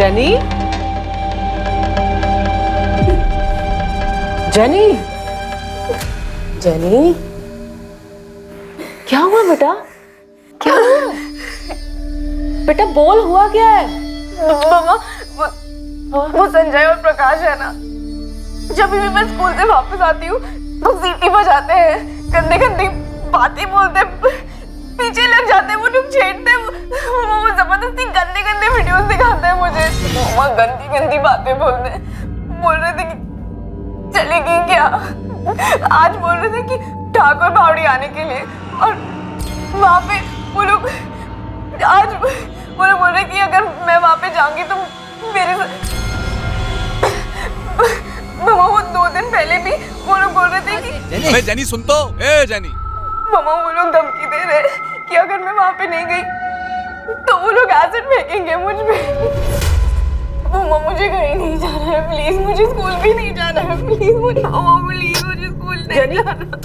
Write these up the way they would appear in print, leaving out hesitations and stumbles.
Jenny, jenny, jenny, क्या हुआ बेटा? क्या हुआ बेटा? बोल, हुआ क्या है? मामा, वो संजय और प्रकाश है ना, जब भी मैं स्कूल से वापस आती हूँ तो सीटी बजाते हैं, गंदी गंदी बातें बोलते, पीछे लग जाते हैं, वो लोग छेड़ते हैं, वो जबरदस्ती गंदे गंदे वीडियोस दिखाते हैं मुझे। वो गंदी गंदी बातें बोलते हैं, बोल रहे थे कि चलेगी क्या, आज बोल रहे थे कि ठाकुर बावड़ी आने के लिए, और वहाँ पे वो लोग आज वो लोग बोल रहे कि अगर मैं वहाँ पे जाऊंगी तो मेरे मामा, वो 2 दिन पहले भी वो लोग बोल रहे थे कि जेनी सुन तो, ए जेनी। मामा, वो लोग धमकी दे रहे हैं कि अगर मैं वहाँ पे नहीं गई तो वो लोग एसिड फेंकेंगे मुझ पे। मामा, मुझे कहीं नहीं जाना है, प्लीज, मुझे स्कूल भी नहीं जाना है, प्लीज मुझे, मामा प्लीज, मुझे स्कूल नहीं जाना।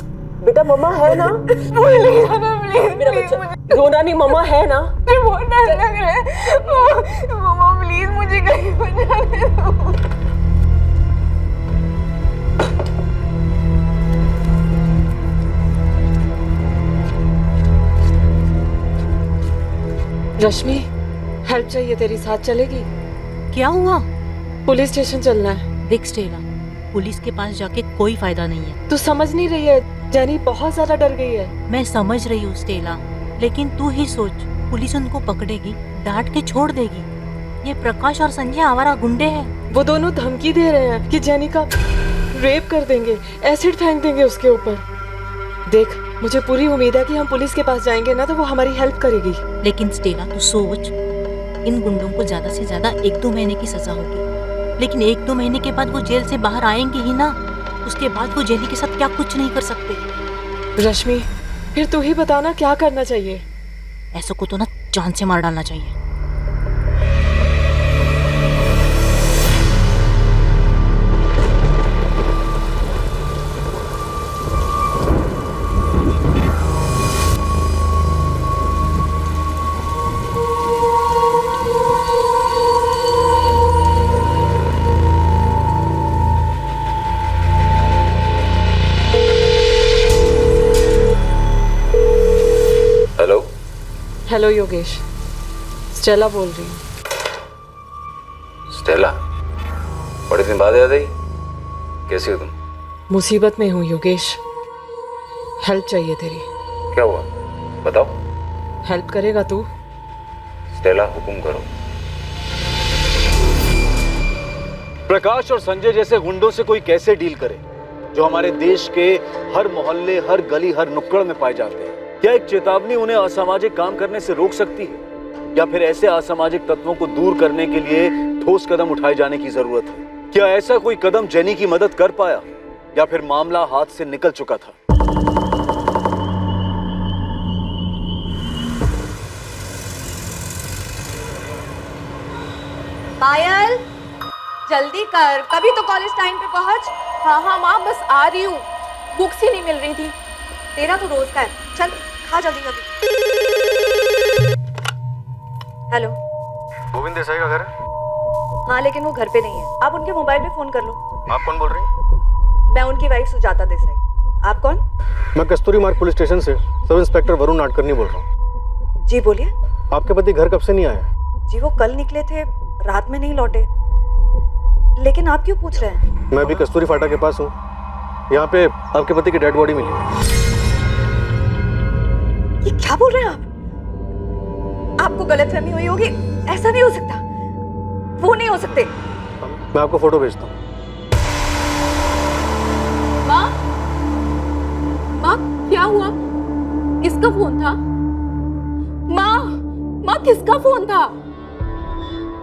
बेटा मम्मा है ना? स्कूल नहीं जाना, प्लीज मेरा प्लीज, बच्चा रोना नहीं, मम्मा है ना? मुझे बहुत डर लग रहा है। मामा प्लीज, मुझे कहीं पर जाने दो। रश्मि, हेल्प चाहिए तेरी, साथ चलेगी? क्या हुआ? पुलिस स्टेशन चलना है। देख स्टेला, पुलिस के पास जाके कोई फायदा नहीं है। तू समझ नहीं रही है, जेनी बहुत ज्यादा डर गई है। मैं समझ रही हूँ स्टेला, लेकिन तू ही सोच, पुलिस उनको पकड़ेगी, डांट के छोड़ देगी। ये प्रकाश और संजय आवारा गुंडे हैं। वो दोनों धमकी दे रहे हैं कि जेनी का रेप कर देंगे, एसिड फेंक देंगे उसके ऊपर। देख, मुझे पूरी उम्मीद है कि हम पुलिस के पास जाएंगे ना तो वो हमारी हेल्प करेगी। लेकिन स्टेला तू सोच, इन गुंडों को ज्यादा से ज्यादा 1-2 महीने की सजा होगी, लेकिन 1-2 महीने के बाद वो जेल से बाहर आएंगे ही ना। उसके बाद वो जेनी के साथ क्या कुछ नहीं कर सकते। रश्मि, फिर तू ही बता ना क्या करना चाहिए। ऐसो को तो ना जान से मार डालना चाहिए। हेलो योगेश, स्टेला बोल रही हूँ। स्टेला, बड़े दिन बाद याद आई, कैसी हो तुम? मुसीबत में हूँ योगेश, हेल्प चाहिए तेरी। क्या हुआ बताओ। हेल्प करेगा तू? स्टेला, हुक्म करो। प्रकाश और संजय जैसे गुंडों से कोई कैसे डील करे, जो हमारे देश के हर मोहल्ले, हर गली, हर नुक्कड़ में पाए जाते हैं? क्या एक चेतावनी उन्हें असामाजिक काम करने से रोक सकती है, या फिर ऐसे असामाजिक तत्वों को दूर करने के लिए ठोस कदम उठाए जाने की जरूरत है? क्या ऐसा कोई कदम जेनी की मदद कर पाया, या फिर मामला हाथ से निकल चुका था? पायल, जल्दी कर, कभी तो कॉलेज टाइम पे पहुंच। हाँ हाँ माँ, बस आ रही हूँ, बुक्स ही नहीं मिल रही थी। तेरा तो रोज का है, चल खा जल्दी जल्दी। हेलो, गोविंद देसाई का घर है? हाँ, लेकिन वो घर पे नहीं है, आप उनके मोबाइल पे फोन कर लो। आप कौन बोल रही हैं? मैं उनकी वाइफ सुजाता देसाई। आप कौन? मैं कस्तूरी मार्ग पुलिस स्टेशन से सब इंस्पेक्टर वरुण नाडकर्णी बोल रहा हूँ। जी बोलिए। आपके पति घर कब से नहीं आए? जी वो कल निकले थे, रात में नहीं लौटे। लेकिन आप क्यों पूछ रहे हैं? मैं भी कस्तूरी फाटा के पास हूँ, यहाँ पे आपके पति की डेड बॉडी मिली है। ये क्या बोल रहे हैं आप? आपको गलतफहमी हुई होगी, ऐसा नहीं हो सकता, वो नहीं हो सकते। मैं आपको फोटो भेजता हूँ। माँ, माँ क्या हुआ? किसका फोन था? माँ, माँ किसका फोन था?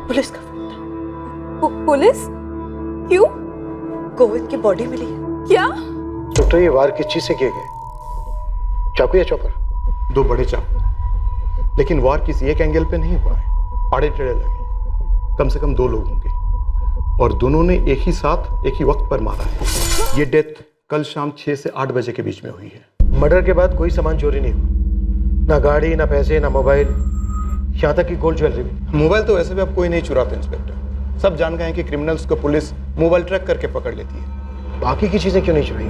पुलिस का फोन था। पुलिस? क्यों? गोविंद की बॉडी मिली है। क्या? तो ये वार किस चीज से किए गए? चाकू या चॉपर? 2 बड़े चाकू, लेकिन वार किसी एक एंगल पे नहीं हुआ है, आड़े टेढ़े लगे। कम से कम 2 लोग होंगे और दोनों ने एक ही साथ एक ही वक्त पर मारा है। ये डेथ कल शाम 6 से 8 बजे के बीच में हुई है। मर्डर के बाद कोई सामान चोरी नहीं हुआ, ना गाड़ी, ना पैसे, ना मोबाइल, यहाँ तक कि गोल्ड ज्वेलरी भी। मोबाइल तो वैसे भी अब कोई नहीं चुराता इंस्पेक्टर, सब जान गए हैं कि क्रिमिनल्स को पुलिस मोबाइल ट्रैक करके पकड़ लेती है, बाकी की चीजें क्यों नहीं चुराई?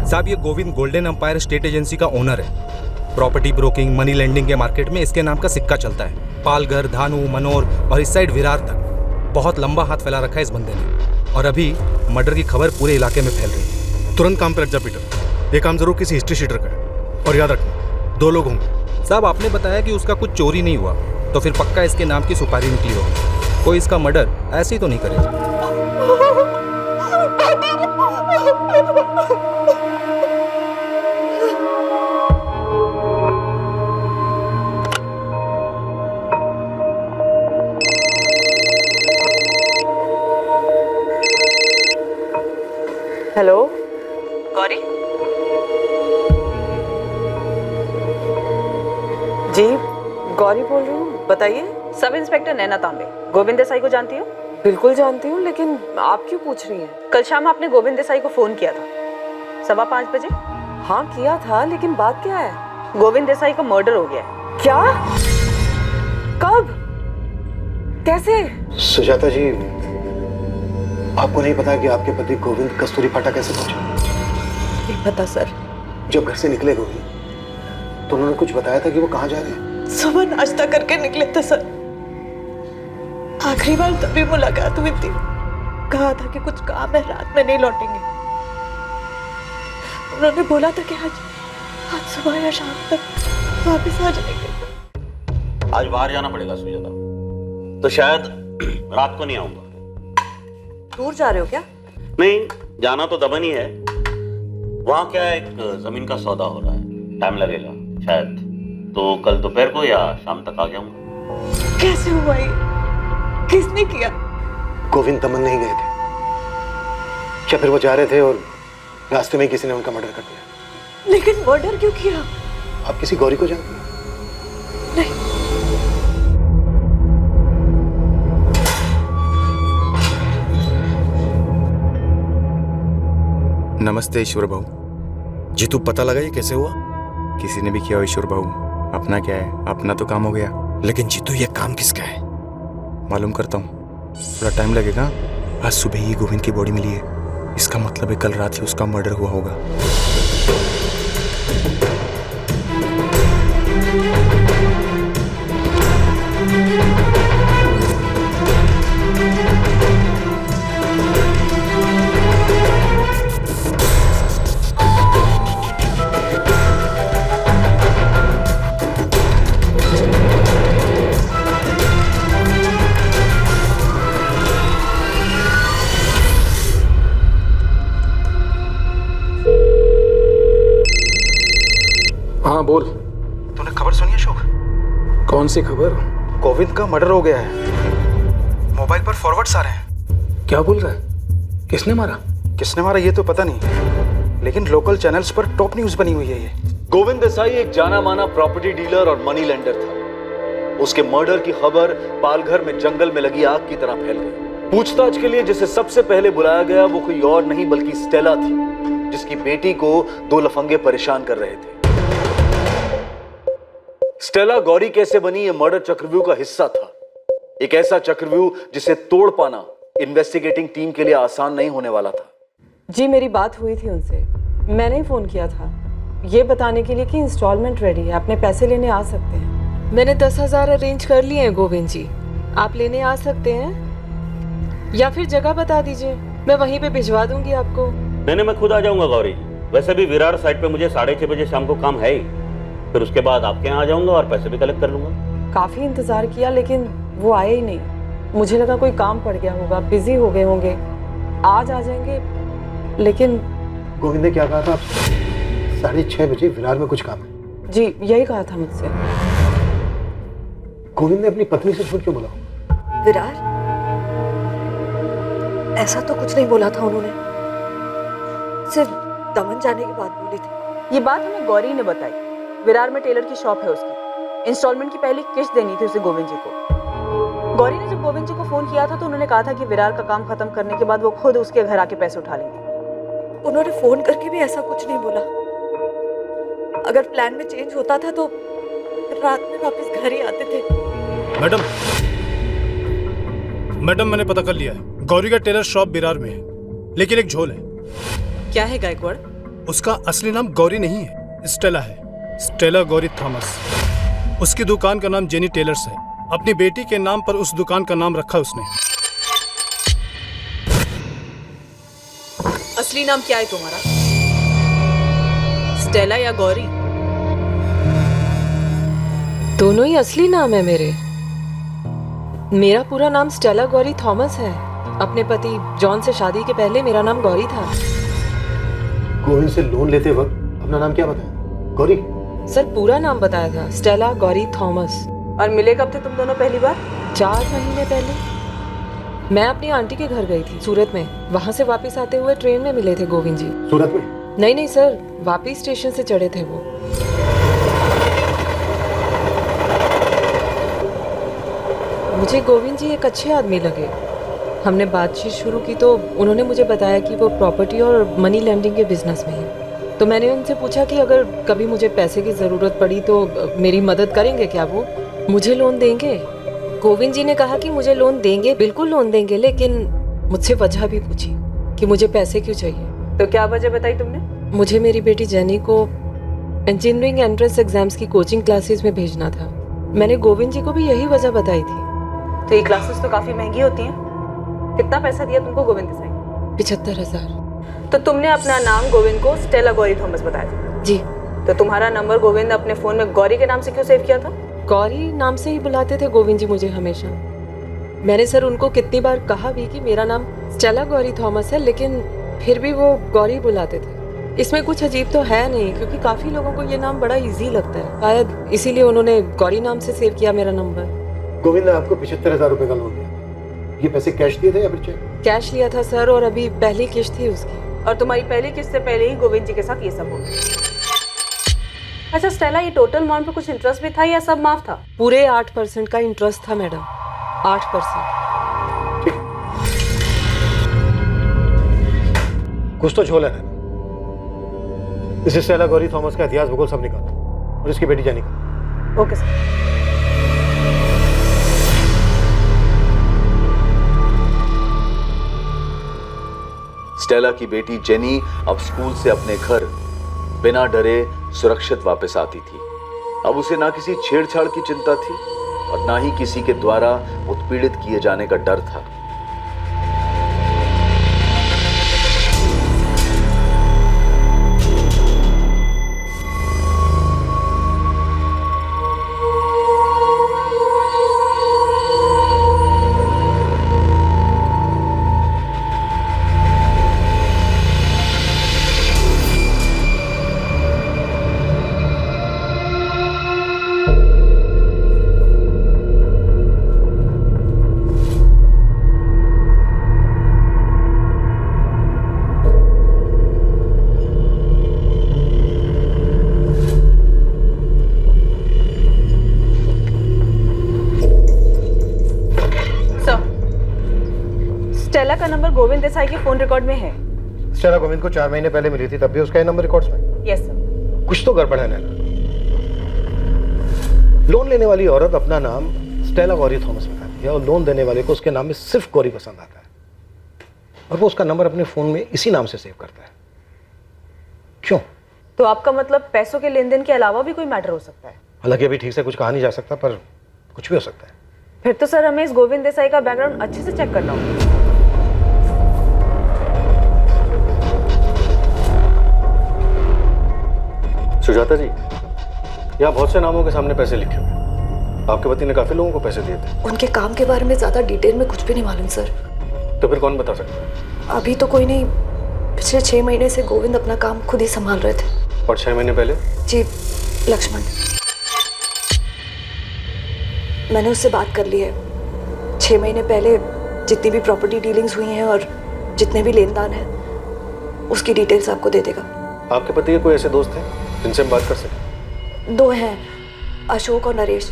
साहब, ये Govind golden empire state agency का ओनर है। प्रॉपर्टी ब्रोकिंग, मनी लेंडिंग के मार्केट में इसके नाम का सिक्का चलता है। पालघर, धानु, मनोर और इस साइड विरार तक बहुत लंबा हाथ फैला रखा है इस बंदे ने। और अभी मर्डर की खबर पूरे इलाके में फैल रही है। तुरंत काम पे लग जा पीटर, ये काम जरूर किसी हिस्ट्री शीटर का है। और याद रखना 2 लोग होंगे। साहब, आपने बताया कि उसका कुछ चोरी नहीं हुआ, तो फिर पक्का इसके नाम की सुपारी निकली होगी। कोई इसका मर्डर ऐसे ही तो नहीं करेगा। हेलो गौरी, जी, गौरी बोल रही हूँ, बताइए। सब इंस्पेक्टर नैना तांबे, गोविंद देसाई को जानती हो? बिल्कुल जानती हूँ, लेकिन आप क्यों पूछ रही हैं? कल शाम आपने गोविंद देसाई को फोन किया था 5:15 बजे। हाँ किया था, लेकिन बात क्या है? गोविंद देसाई का मर्डर हो गया है। क्या? कब? कैसे? सुजाता जी, आपको नहीं पता कि आपके पति गोविंद कस्तूरी फाटा कैसे पहुंचे? नहीं पता सर। जब घर से निकले गोविंद तो उन्होंने कुछ बताया था कि वो कहाँ जा रहे हैं? सुबह नाश्ता करके निकले थे सर। आखिरी बार तभी मुलाकात हुई थी। कहा था कि कुछ काम है, रात में नहीं लौटेंगे। उन्होंने बोला था कि आज सुबह या शाम तक वापस आ जाएंगे। आज बाहर जाना पड़ेगा सुजाता, तो शायद रात को नहीं आऊंगा। दूर जा रहे हो क्या? नहीं, जाना तो दमन ही है। वहां क्या है, एक जमीन का सौदा हो रहा है, टाइम लगेगा शायद, तो कल दोपहर को या शाम तक आ जाऊंगा। कैसे हुआ ये? किसने किया? गोविंद दमन नहीं गए थे, क्या फिर वो जा रहे थे और रास्ते में किसी ने उनका मर्डर कर दिया? लेकिन मर्डर क्यों किया? आप किसी गौरी को जानती हैं? नहीं। नमस्ते ईश्वर भाऊ जी, तू पता लगा ये कैसे हुआ? किसी ने भी किया हो ईश्वर भाऊ, अपना क्या है, अपना तो काम हो गया। लेकिन जीतू, ये काम किसका है? मालूम करता हूँ, थोड़ा टाइम लगेगा। आज सुबह ही गोविंद की बॉडी मिली है, इसका मतलब है कल रात ही उसका मर्डर हुआ होगा। हाँ बोल। तूने खबर सुनी अशोक? कौन सी खबर? गोविंद का मर्डर हो गया है। मोबाइल पर फॉरवर्ड्स आ रहे हैं। क्या बोल रहा है? किसने मारा? किसने मारा ये तो पता नहीं, लेकिन लोकल चैनल्स पर टॉप न्यूज बनी हुई है ये। गोविंद देसाई एक जाना माना प्रॉपर्टी डीलर और मनी लेंडर था। उसके मर्डर की खबर पालघर में जंगल में लगी आग की तरह फैल गई। पूछताछ के लिए जिसे सबसे पहले बुलाया गया वो कोई और नहीं बल्कि स्टेला थी, जिसकी बेटी को 2 लफंगे परेशान कर रहे थे। स्टेला गौरी कैसे बनी ये मर्डर चक्रव्यूह का हिस्सा था। एक ऐसा चक्रव्यूह जिसे तोड़ पाना इन्वेस्टिगेटिंग टीम के लिए आसान नहीं होने वाला था। जी, मेरी बात हुई थी उनसे। मैंने ही फोन किया था ये बताने के लिए कि इंस्टॉलमेंट रेडी है, अपने पैसे लेने आ सकते हैं। मैंने 10,000 अरेंज कर लिए हैं गोविंद जी, आप लेने आ सकते हैं या फिर जगह बता दीजिए, मैं वहीं पे भिजवा दूंगी आपको। नहीं, मैं खुद आ जाऊंगा गौरी। वैसे भी विरार साइड पे मुझे 6:30 बजे शाम को काम है ही, फिर उसके बाद आपके यहाँ आ जाऊंगा और पैसे भी कलेक्ट कर लूंगा। काफी इंतजार किया लेकिन वो आए ही नहीं। मुझे लगा कोई काम पड़ गया होगा, बिजी हो गए होंगे, आज आ जाएंगे। लेकिन गोविंद ने क्या कहा था आपसे? 6:30 बजे विरार में कुछ काम है। जी, यही कहा था मुझसे। गोविंद ने अपनी पत्नी से झूठ क्यों बोला? विरार? ऐसा तो कुछ नहीं बोला था उन्होंने, सिर्फ दमन जाने की बात बोली थी। ये बात हमें गौरी ने बताई। विरार में टेलर की शॉप है उसकी, इंस्टॉलमेंट की पहली किस्त देनी थी उसे गोविंद जी को। गौरी ने जब गोविंद जी को फोन किया था तो उन्होंने कहा था कि विरार का काम खत्म करने के बाद वो खुद उसके घर आके पैसे उठा लेंगे। उन्होंने फोन करके भी ऐसा कुछ नहीं बोला। अगर प्लान में चेंज होता था तो रात में वापस घर ही आते थे। मैडम मैंने पता कर लिया है, गौरी का टेलर शॉप बिरार में है, लेकिन एक झोल है। क्या है गायकवाड़? उसका असली नाम गौरी नहीं है, स्टेला है, स्टेला गौरी थॉमस। उसकी दुकान का नाम जेनी टेलर्स है। अपनी बेटी के नाम पर उस दुकान का नाम रखा उसने। असली नाम क्या है तुम्हारा? स्टेला या गौरी? दोनों ही असली नाम है मेरे। मेरा पूरा नाम स्टेला गौरी थॉमस है। अपने पति जॉन से शादी के पहले मेरा नाम गौरी था। गोविंद से लोन लेते वक्त अपना नाम क्या बताया? गौरी? सर पूरा नाम बताया था, स्टेला गौरी थॉमस। और मिले कब थे तुम दोनों पहली बार? 4 महीने पहले। मैं अपनी आंटी के घर गई थी सूरत में। वहां से वापस आते हुए ट्रेन में मिले थे गोविंद जी। सूरत में? नहीं सर, वापी स्टेशन से चढ़े थे वो। मुझे गोविंद जी एक अच्छे आदमी लगे। हमने बातचीत शुरू की तो उन्होंने मुझे बताया कि वो प्रॉपर्टी और मनी लैंडिंग के बिजनेस में है। तो मैंने उनसे पूछा कि अगर कभी मुझे पैसे की ज़रूरत पड़ी तो मेरी मदद करेंगे क्या? वो मुझे लोन देंगे। गोविंद जी ने कहा कि मुझे लोन देंगे, बिल्कुल लोन देंगे, लेकिन मुझसे वजह भी पूछी कि मुझे पैसे क्यों चाहिए। तो क्या वजह बताई तुमने? मुझे मेरी बेटी जेनी को इंजीनियरिंग एंट्रेंस एग्जाम्स की कोचिंग क्लासेस में भेजना था। मैंने गोविंद जी को भी यही वजह बताई थी। तो ये क्लासेस तो काफी महंगी होती हैं। कितना पैसा दिया तुमको गोविंद देसाई? 75,000। तो तुमने अपना नाम गोविंद को स्टेला गौरी थॉमस बताया था? जी। तो तुम्हारा नंबर गोविंद ने अपने फोन में गौरी के नाम से क्यों सेव किया था? गौरी नाम से ही बुलाते थे गोविंद जी मुझे हमेशा। मैंने सर उनको कितनी बार कहा भी कि मेरा नाम स्टेला गौरी थॉमस है, लेकिन फिर भी वो गौरी बुलाते थे। इसमें कुछ अजीब तो है नहीं, क्योंकि काफी लोगों को ये नाम बड़ा इजी लगता है। शायद इसीलिए उन्होंने गौरी नाम से सेव किया मेरा नंबर। गोविंद ने आपको 75,000 रुपए का लोन दिया। ये पैसे कैश दिए थे या फिर चेक? कैश लिया था सर, और अभी पहली किश्त थी उसकी। और तुम्हारी पहली किस्त से पहले ही गोविंद जी के साथ ये सब हो गया। अच्छा स्टेला, ये टोटल अमाउंट पे कुछ इंटरेस्ट भी था या सब माफ था? पूरे 8% का इंटरेस्ट था मैडम, 8%। कुछ तो झोल है ना। इस स्टेला गौरी थॉमस का इतिहास भूगोल सब निकालो और इसकी बेटी जेनी का। Okay sir. स्टेला की बेटी जेनी अब स्कूल से अपने घर बिना डरे सुरक्षित वापस आती थी। अब उसे ना किसी छेड़छाड़ की चिंता थी और ना ही किसी के द्वारा उत्पीड़ित किए जाने का डर था। स्टेला का नंबर गोविंद देसाई के फोन रिकॉर्ड में है। स्टेला गोविंद को 4 महीने पहले मिली थी, तब भी उसका ये नंबर रिकॉर्ड्स में? Yes sir. कुछ तो गड़बड़ है नैना। लोन लेने वाली औरत अपना नाम स्टेला गौरी थॉमस बताती है और लोन देने वाले को उसके नाम में सिर्फ गौरी पसंद आता है, और वो उसका नंबर अपने फोन में इसी नाम से सेव करता है। क्यों? तो आपका मतलब पैसों के लेन देन के अलावा भी कोई मैटर हो सकता है? हालांकि अभी ठीक से कुछ कहा नहीं जा सकता, पर कुछ भी हो सकता है। फिर तो सर हमें इस गोविंद देसाई का बैकग्राउंड अच्छे से चेक करना होगा। सुजाता जी, यहाँ बहुत से नामों के सामने पैसे लिखे हुए हैं। आपके पति ने काफी लोगों को पैसे दिए थे। उनके काम के बारे में ज्यादा डिटेल में कुछ भी नहीं मालूम सर। तो फिर कौन बता सकता है? अभी तो कोई नहीं। पिछले 6 महीने से गोविंद अपना काम खुद ही संभाल रहे थे। और 6 महीने पहले? जी, लक्ष्मण। मैंने उससे बात कर ली है। 6 महीने पहले जितनी भी प्रॉपर्टी डीलिंग्स हुई हैं और जितने भी लेन देन हैं, उसकी डिटेल्स आपको दे देगा। आपके पति के कोई ऐसे दोस्त हैं जिनसे हम बात कर सकें? 2 हैं, अशोक और नरेश।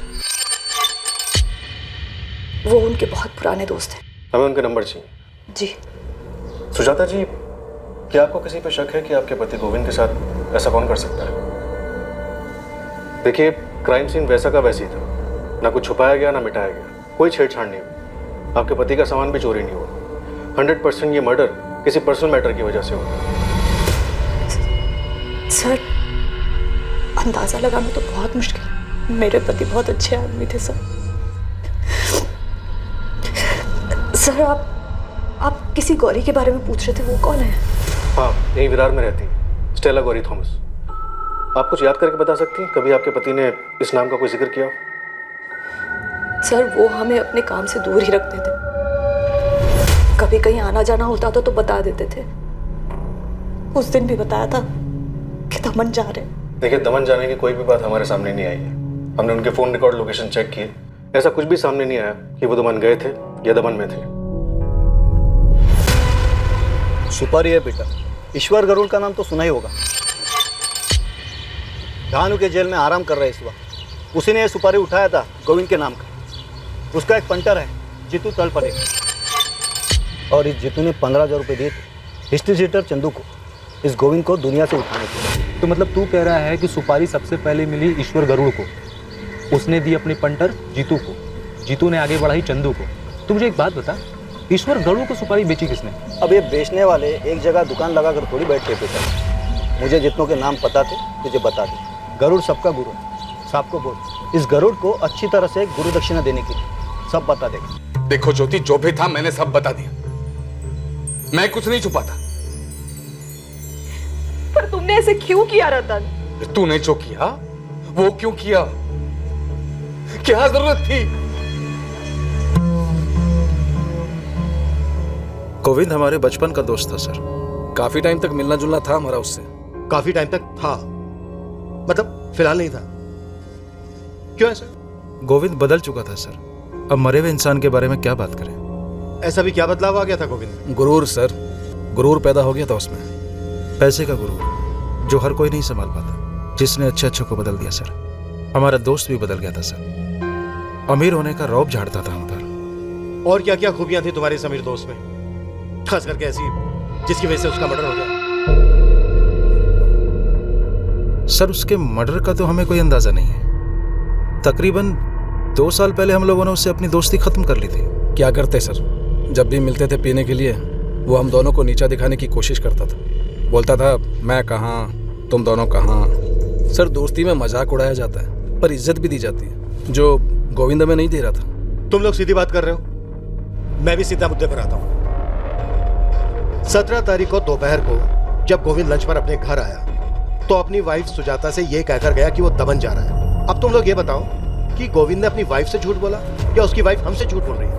वो उनके बहुत पुराने दोस्त हैं। हमें उनके नंबर चाहिए। जी। सुजाता जी, क्या आपको किसी पे शक है कि आपके पति गोविंद के साथ ऐसा कौन कर सकता है? देखिए, क्राइम सीन वैसा का वैसे ही था, ना कुछ छुपाया गया ना मिटाया गया, कोई छेड़छाड़ नहीं हुई, आपके पति का सामान भी चोरी नहीं हुआ। 100% ये मर्डर किसी पर्सनल मैटर की वजह से हुआ। सर, अंदाजा लगाना तो बहुत मुश्किल। मेरे पति बहुत अच्छे आदमी थे सर। सर, आप किसी गौरी के बारे में पूछ रहे थे, वो कौन है? हाँ, यही विरार में रहती है, स्टेला गौरी थॉमस। आप कुछ याद करके बता सकती हैं कभी आपके पति ने इस नाम का कोई जिक्र किया? सर, वो हमें अपने काम से दूर ही रखते थे। कभी कहीं आना जाना होता था तो बता देते थे। उस दिन भी बताया था कि दमन जा रहे। देखिए, दमन जाने की कोई भी बात हमारे सामने नहीं आई है। हमने उनके फोन रिकॉर्ड लोकेशन चेक किए, ऐसा कुछ भी सामने नहीं आया कि वो दमन गए थे या दमन में थे। सुपारी है बेटा, ईश्वर गरुड़ का नाम तो सुना ही होगा। धानु के जेल में आराम कर रहा है इस वक्त। उसी ने ये सुपारी उठाया था गोविंद के नाम का। उसका एक पंटर है जीतू तलपड़े, और इस जीतू ने 15,000 रुपये दिए थे हिस्ट्री शीटर चंदू को इस गोविंद को दुनिया से उठाने के। तो मतलब तू कह रहा है कि सुपारी सबसे पहले मिली ईश्वर गरुड़ को, उसने दी अपने पंटर जीतू को, जीतू ने आगे बढ़ाई चंदू को। तू मुझे एक बात बता, ईश्वर गरुड़ को सुपारी बेची किसने? अब ये बेचने वाले एक जगह दुकान लगा कर थोड़ी बैठते थे सर। मुझे जितनों के नाम पता थे तुझे बता दे। गरुड़ सबका गुरु, साहब को बोल इस गरुड़ को अच्छी तरह से गुरु दक्षिणा देने की, सब बता देगा। देखो ज्योति, जो भी था मैंने सब बता दिया, मैं कुछ नहीं छुपाता। पर तुमने ऐसे क्यों किया रतन? तूने जो किया वो क्यों किया? क्या जरूरत थी? गोविंद हमारे बचपन का दोस्त था सर। काफी टाइम तक मिलना जुलना था हमारा उससे। काफी टाइम तक था, मतलब फिलहाल नहीं था। क्यों ऐसा? गोविंद बदल चुका था सर। अब मरे हुए इंसान के बारे में क्या बात करें? ऐसा भी क्या बदलाव आ गया था गोविंद में? गुरूर सर, गुरूर पैदा हो गया था उसमें। पैसे का गुरूर जो हर कोई नहीं संभाल पाता, जिसने अच्छे अच्छे को बदल दिया सर। हमारा दोस्त भी बदल गया था सर। अमीर होने का रौब झाड़ता था हम पर। और क्या क्या खूबियां थी तुम्हारे समीर दोस्त में, खास करके ऐसी जिसकी वजह से उसका मर्डर हो गया? सर, उसके मर्डर का तो हमें कोई अंदाजा नहीं है। तकरीबन 2 साल पहले हम लोगों ने उससे अपनी दोस्ती खत्म कर ली थी। क्या करते सर, जब भी मिलते थे पीने के लिए वो हम दोनों को नीचा दिखाने की कोशिश करता था। बोलता था मैं कहाँ, तुम दोनों कहाँ। सर, दोस्ती में मजाक उड़ाया जाता है पर इज्जत भी दी जाती है, जो गोविंद में नहीं दे रहा था। तुम लोग सीधी बात कर रहे हो, मैं भी सीधा मुद्दे पर आता हूँ। 17 तारीख को दोपहर को जब गोविंद लंच पर अपने घर आया तो अपनी वाइफ सुजाता से ये कहकर गया कि वो दमन जा रहा है। अब तुम लोग ये बताओ कि गोविंद ने अपनी वाइफ से झूठ बोला या उसकी वाइफ हमसे झूठ बोल रही है?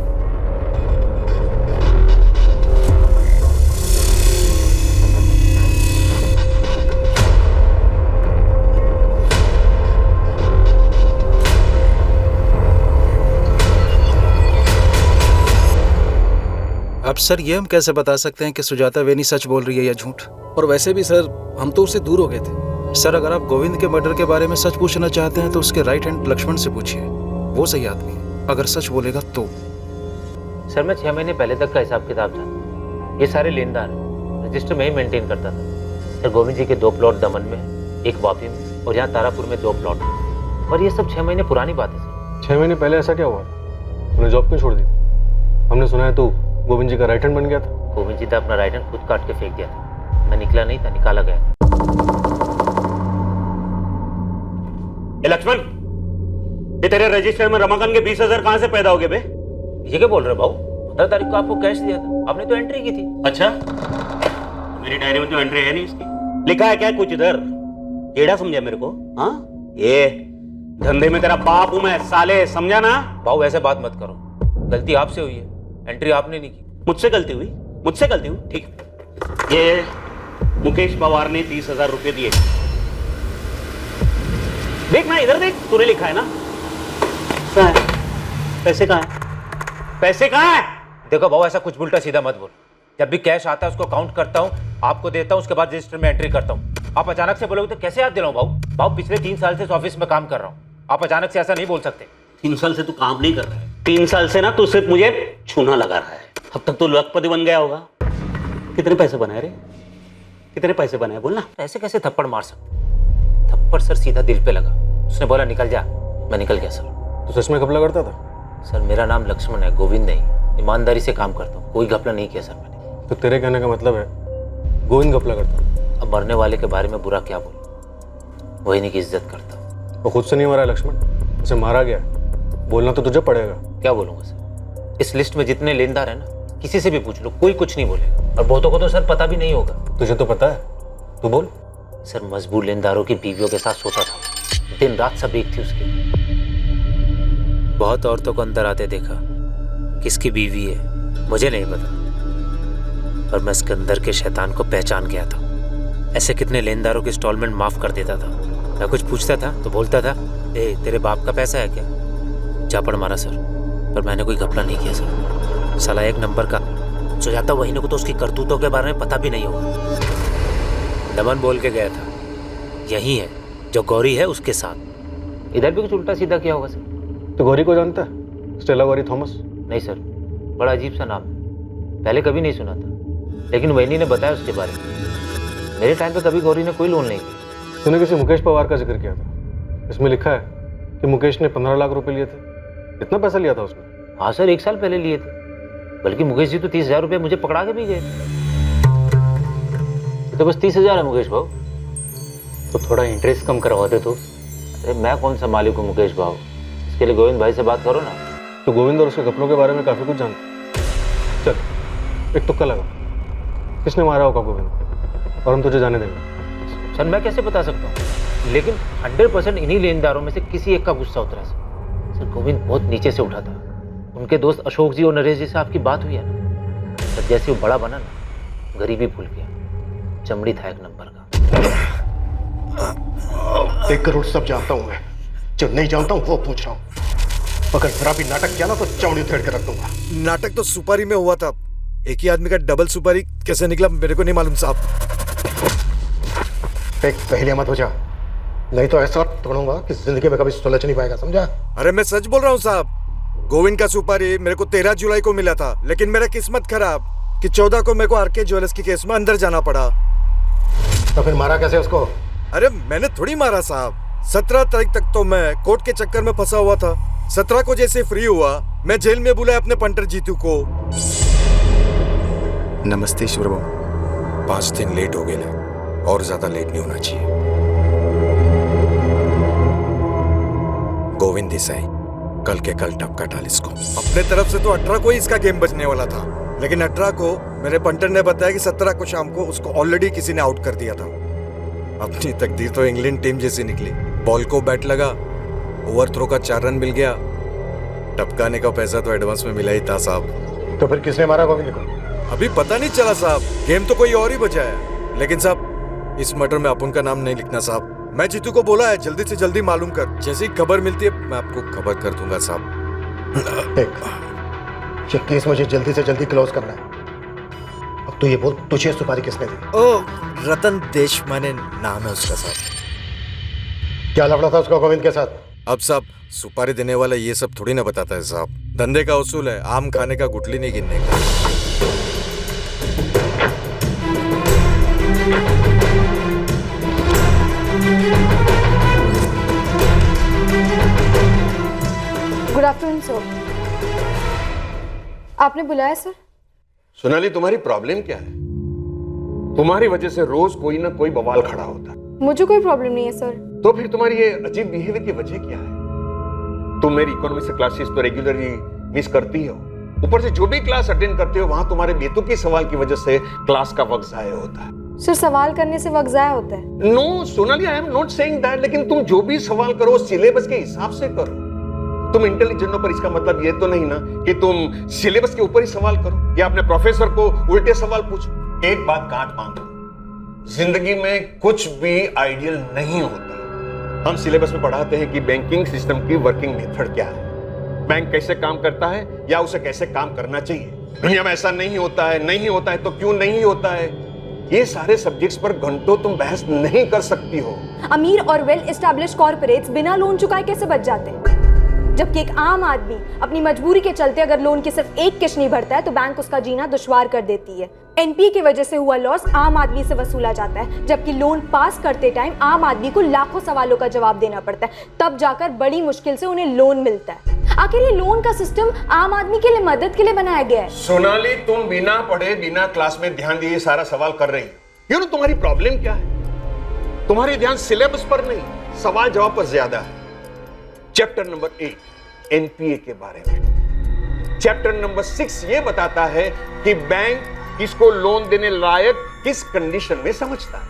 अब सर, ये हम कैसे बता सकते हैं कि सुजाता वेनी सच बोल रही है या झूठ? और वैसे भी सर, हम तो उससे दूर हो गए थे। सर, अगर आप गोविंद के मर्डर के बारे में सच पूछना चाहते हैं तो उसके राइट हैंड लक्ष्मण से पूछिए, वो सही आदमी है अगर सच बोलेगा तो। सर, मैं 6 महीने पहले तक का हिसाब किताब जानता। ये सारे लेनदार रजिस्टर में ही मेंटेन करता था। सर, गोविंद जी के 2 प्लॉट दमन में, एक वापी में और यहाँ तारापुर में 2 प्लॉट। और ये सब 6 महीने पुरानी बात है सर। 6 महीने पहले ऐसा क्या हुआ? उन्हें जॉब क्यों छोड़ दी? हमने सुना है तू गोविंद जी का राइट हैंड बन गया था। गोविंद जी ने अपना राइट हैंड खुद काट के फेंक दिया था। मैं निकला नहीं था, निकाला गया। लक्ष्मण, ये तेरे रजिस्टर में रमाकांत के 20,000 कहां से पैदा हो गए बे? ये क्या बोल रहे भाऊ? 15 तारीख को आपको कैश दिया था, आपने तो एंट्री की थी। अच्छा, मेरी डायरी में तो एंट्री है नहीं इसकी। लिखा है क्या कुछ इधर? टेढ़ा समझा मेरे को? हाँ, ये धंधे में तेरा बाप हूं मैं साले, समझा ना? भाऊ ऐसे बात मत करो, गलती आपसे हुई है, एंट्री आपने नहीं की। मुझसे गलती हुई? मुझसे गलती हुई? ठीक। ये मुकेश पवार ने 30,000 रुपए दिए। देख ना, इधर देख, तूने लिखा है ना? कहाँ है पैसे? कहाँ है पैसे? कहाँ है? देखो भाऊ, ऐसा कुछ उल्टा सीधा मत बोल। जब भी कैश आता है उसको काउंट करता हूँ, आपको देता हूँ, उसके बाद रजिस्टर में एंट्री करता हूँ। आप अचानक से बोलोगे तो कैसे याद दिलाऊं भाऊ? भाऊ, पिछले 3 साल से इस ऑफिस में काम कर रहा हूँ, आप अचानक से ऐसा नहीं बोल सकते। 3 साल से तू काम नहीं कर रहा है। 3 साल से ना तू सिर्फ मुझे छूना लगा रहा है। अब तक तो लखपति बन गया होगा। कितने पैसे बनाए रे? कितने पैसे बनाए बोलना। ऐसे कैसे थप्पड़ मार सकते? थप्पड़ सर सीधा दिल पे लगा। उसने बोला निकल जा, मैं निकल गया सर। तो सच में घपला करता था? सर मेरा नाम लक्ष्मण है, गोविंद नहीं। ईमानदारी से काम करता हूँ, कोई घपला नहीं किया सर मैंने। तो तेरे कहने का मतलब है गोविंद घपला करता? अब मरने वाले के बारे में बुरा क्या बोलूं, वही नहीं की इज्जत करता। वो खुद से नहीं मरा है लक्ष्मण, उसे मारा गया। बोलना तो तुझे पड़ेगा। क्या बोलूंगा सर? इस लिस्ट में जितने लेनदार है ना, किसी से भी पूछ लो, कोई कुछ नहीं बोलेगा। और बहुतों को तो सर पता भी नहीं होगा। तुझे तो पता है, तू बोल। सर मजबूर लेनदारों की बीवियों के साथ सोता था, दिन रात सब एक थी उसकी। बहुत औरतों को अंदर आते देखा, किसकी बीवी है मुझे नहीं पता, पर मैं सिकंदर के शैतान को पहचान गया था। ऐसे कितने लेनदारों की इंस्टॉलमेंट माफ कर देता था। मैं कुछ पूछता था तो बोलता था, ए तेरे बाप का पैसा है क्या? झापड़ मारा सर, पर मैंने कोई घपला नहीं किया सर। साला एक नंबर का सुजाता वहीने को तो उसकी करतूतों के बारे में पता भी नहीं होगा। दमन बोल के गया था, यही है जो गौरी है उसके साथ। इधर भी कुछ उल्टा सीधा किया होगा सर। तो गौरी को जानता है? Stella Gauri Thomas? नहीं सर, बड़ा अजीब सा नाम है, पहले कभी नहीं सुना था, लेकिन वैनी ने बताया उसके बारे में। मेरे टाइम पे कभी गौरी ने कोई लोन नहीं किया। तूने किसी मुकेश पवार का जिक्र किया था, इसमें लिखा है कि मुकेश ने 15 लाख रुपए लिए थे। कितना पैसा लिया था उसने? हाँ सर, 1 साल पहले लिए थे, बल्कि मुकेश जी तो 30,000 रुपये मुझे पकड़ा के भी गए। तो बस 30,000 है मुकेश भाव, तो थोड़ा इंटरेस्ट कम करवा दे तो। अरे मैं कौन सा मालिक हूँ मुकेश भाव, इसके लिए गोविंद भाई से बात करो ना। तो गोविंद और उसके घपलों के बारे में काफी कुछ जानता। चल एक तुक्का लगा, किसने मारा होगा गोविंद, और हम तुझे जाने देंगे। सर मैं कैसे बता सकता हूँ, लेकिन 100% इन्हीं लेनदारों में से किसी एक का गुस्सा उतरा सर। गोविंद बहुत नीचे से उठा था। उनके दोस्त अशोक जी और नरेश जी से आपकी बात हुई है ना सर, जैसे वो बड़ा बना ना, गरीबी भूल गया, चमड़ी था एक नंबर का। 1 करोड़ सब जानता हूं मैं, जो नहीं जानता हूं वो पूछ रहा हूं। अगर जरा भी नाटक किया ना तो चमड़ी उधेड़ के रख दूंगा। नाटक तो सुपारी में हुआ था, एक ही आदमी का डबल सुपारी कैसे निकला मेरे को नहीं मालूम साहब। एक पहले मत हो जा, नहीं तो ऐसा तोड़ूंगा कि जिंदगी में कभी सुलझ नहीं पाएगा, समझा? अरे मैं सच बोल रहा हूँ साहब, गोविंद का सुपारी मेरे को 13 जुलाई को मिला था, लेकिन मेरा किस्मत खराब कि 14 को मेरे को आरके ज्वेलर्स की केस में अंदर जाना पड़ा। तो फिर मारा कैसे उसको? अरे मैंने थोड़ी मारा साहब, 17 तारीख तक तो मैं कोर्ट के चक्कर में फंसा हुआ था। 17 को जैसे फ्री हुआ, मैं जेल में बुलाया अपने पंटर जीतू को। नमस्ते ईश्वर बाबू, 5 दिन लेट हो गए, और ज्यादा लेट नहीं होना चाहिए। गोविंद देसाई, कल के कल टपका डाल इसको। अपने तरफ से तो 18 को ही इसका गेम बचने वाला था, लेकिन 18 को मेरे पंटर ने बताया कि 17 को शाम को उसको ऑलरेडी किसी ने आउट कर दिया था। अपनी तकदीर तो इंग्लैंड टीम जैसी निकली। बॉल को बैट लगा, ओवरथ्रो का 4 रन मिल गया, टपकाने का पैसा तो एडवांस में मिला ही था साहब। तो फिर किसने मारा गोविंद को? अभी पता नहीं चला साहब, गेम तो कोई और ही बचा है। लेकिन साहब इस मर्डर में अपन का नाम नहीं लिखना साहब। मैं जीतू को बोला है जल्दी से जल्दी मालूम कर, जैसे ही खबर मिलती है मैं आपको खबर कर दूंगा साहब। ये केस मुझे जल्दी से जल्दी क्लोज करना है। अब तो ये बोल, तुझे सुपारी किसने दी? ओ रतन देशमाने नाम है उसका साहब। क्या लफड़ा था उसका गोविंद के साथ? अब साहब सुपारी देने वाला ये सब थोड़ी ना बताता है साहब, धंधे का उसूल है, आम खाने का गुठली नहीं गिनने का। Good afternoon sir. आपने बुलाया सर? सोनाली, तुम्हारी प्रॉब्लम क्या है? तुम्हारी वजह से रोज कोई ना कोई बवाल खड़ा होता है। मुझे कोई प्रॉब्लम नहीं है सर। तो फिर तुम्हारी ये अजीब बिहेवियर की वजह क्या है? तुम मेरी इकोनॉमी से क्लासेस तो रेगुलरली मिस करती हो, ऊपर से जो भी क्लास अटेंड करते हो वहां तुम्हारे बेतुकी सवाल की वजह से क्लास का वक्त जाया होता है। सर सवाल करने से वक्त जाया होता है? No Sonali, I am not saying that, लेकिन तुम जो भी सवाल करो सिलेबस के हिसाब से करो। तुम इंटेलिजेंट हो, पर इसका मतलब ये तो नहीं ना कि तुम सिलेबस के ऊपर ही सवाल करो या अपने प्रोफेसर को उल्टे सवाल पूछो। एक बात गांठ बांधो, जिंदगी में कुछ भी आइडियल नहीं होता। हम सिलेबस में पढ़ाते हैं कि बैंकिंग सिस्टम की वर्किंग मेथड क्या है, बैंक कैसे काम करता है या उसे कैसे काम करना चाहिए। दुनिया में ऐसा नहीं होता है, नहीं होता है तो क्यों नहीं होता है, ये सारे सब्जेक्ट्स पर घंटों तुम बहस नहीं कर सकती हो। अमीर और वेल एस्टैब्लिश्ड कॉर्पोरेट्स बिना लोन चुकाए कैसे बच जाते हैं? जबकि एक आम आदमी अपनी मजबूरी के चलते अगर लोन की सिर्फ एक किश्त नहीं भरता है तो बैंक उसका जीना दुश्वार कर देती है। एनपीए की वजह से हुआ लॉस आम आदमी से वसूला जाता है, जबकि लोन पास करते टाइम आम आदमी को लाखों सवालों का जवाब देना पड़ता है, तब जाकर बड़ी मुश्किल से उन्हें लोन मिलता है। आखिर ये लोन का सिस्टम आम आदमी के लिए मदद के लिए बनाया गया है। सोनाली, तुम बिना पढ़े बिना क्लास में ध्यान दिए सारा सवाल कर रही हो। तुम्हारी प्रॉब्लम क्या है? तुम्हारी ध्यान सिलेबस पर नहीं, सवाल जवाब पर ज्यादा है। चैप्टर नंबर 8 एनपीए के बारे में, चैप्टर नंबर 6 ये बताता है कि बैंक किसको लोन देने लायक किस कंडीशन में समझता है।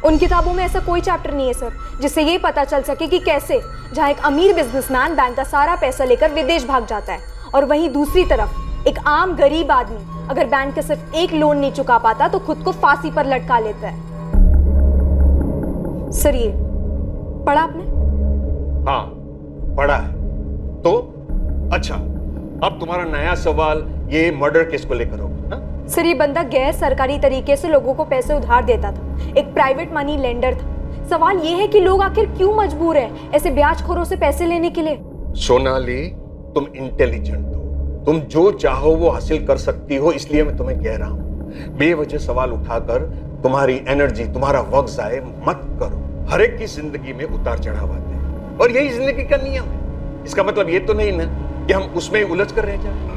उन किताबों में ऐसा कोई चैप्टर नहीं है सर, जिससे ये पता चल सके कि कैसे जहां एक अमीर बिजनेसमैन बैंक का सारा पैसा लेकर विदेश भाग जाता है और वहीं दूसरी तरफ एक आम गरीब आदमी अगर बैंक का सिर्फ एक लोन नहीं चुका पाता तो खुद को फांसी पर लटका लेता है। सर ये पढ़ा आपने? हाँ पढ़ा है। तो अच्छा, अब तुम्हारा नया सवाल ये मर्डर केस को लेकर होगा। सर ये बंदा गैर सरकारी तरीके से लोगों को पैसे उधार देता था, एक प्राइवेट मनी लेंडर था। सवाल ये है कि लोग आखिर क्यों मजबूर हैं ऐसे ब्याजखोरों से पैसे लेने के लिए? सोनाली, तुम इंटेलिजेंट हो, तुम जो चाहो वो हासिल कर सकती हो, इसलिए मैं तुम्हें कह रहा हूं बेवजह सवाल उठाकर तुम्हारी एनर्जी, तुम्हारा वक्त जाए मत करो। हर एक की जिंदगी में उतार चढ़ाव आते हैं और यही जिंदगी का नियम है। इसका मतलब ये तो नहीं ना कि हम उसमें उलझ कर रह जाए।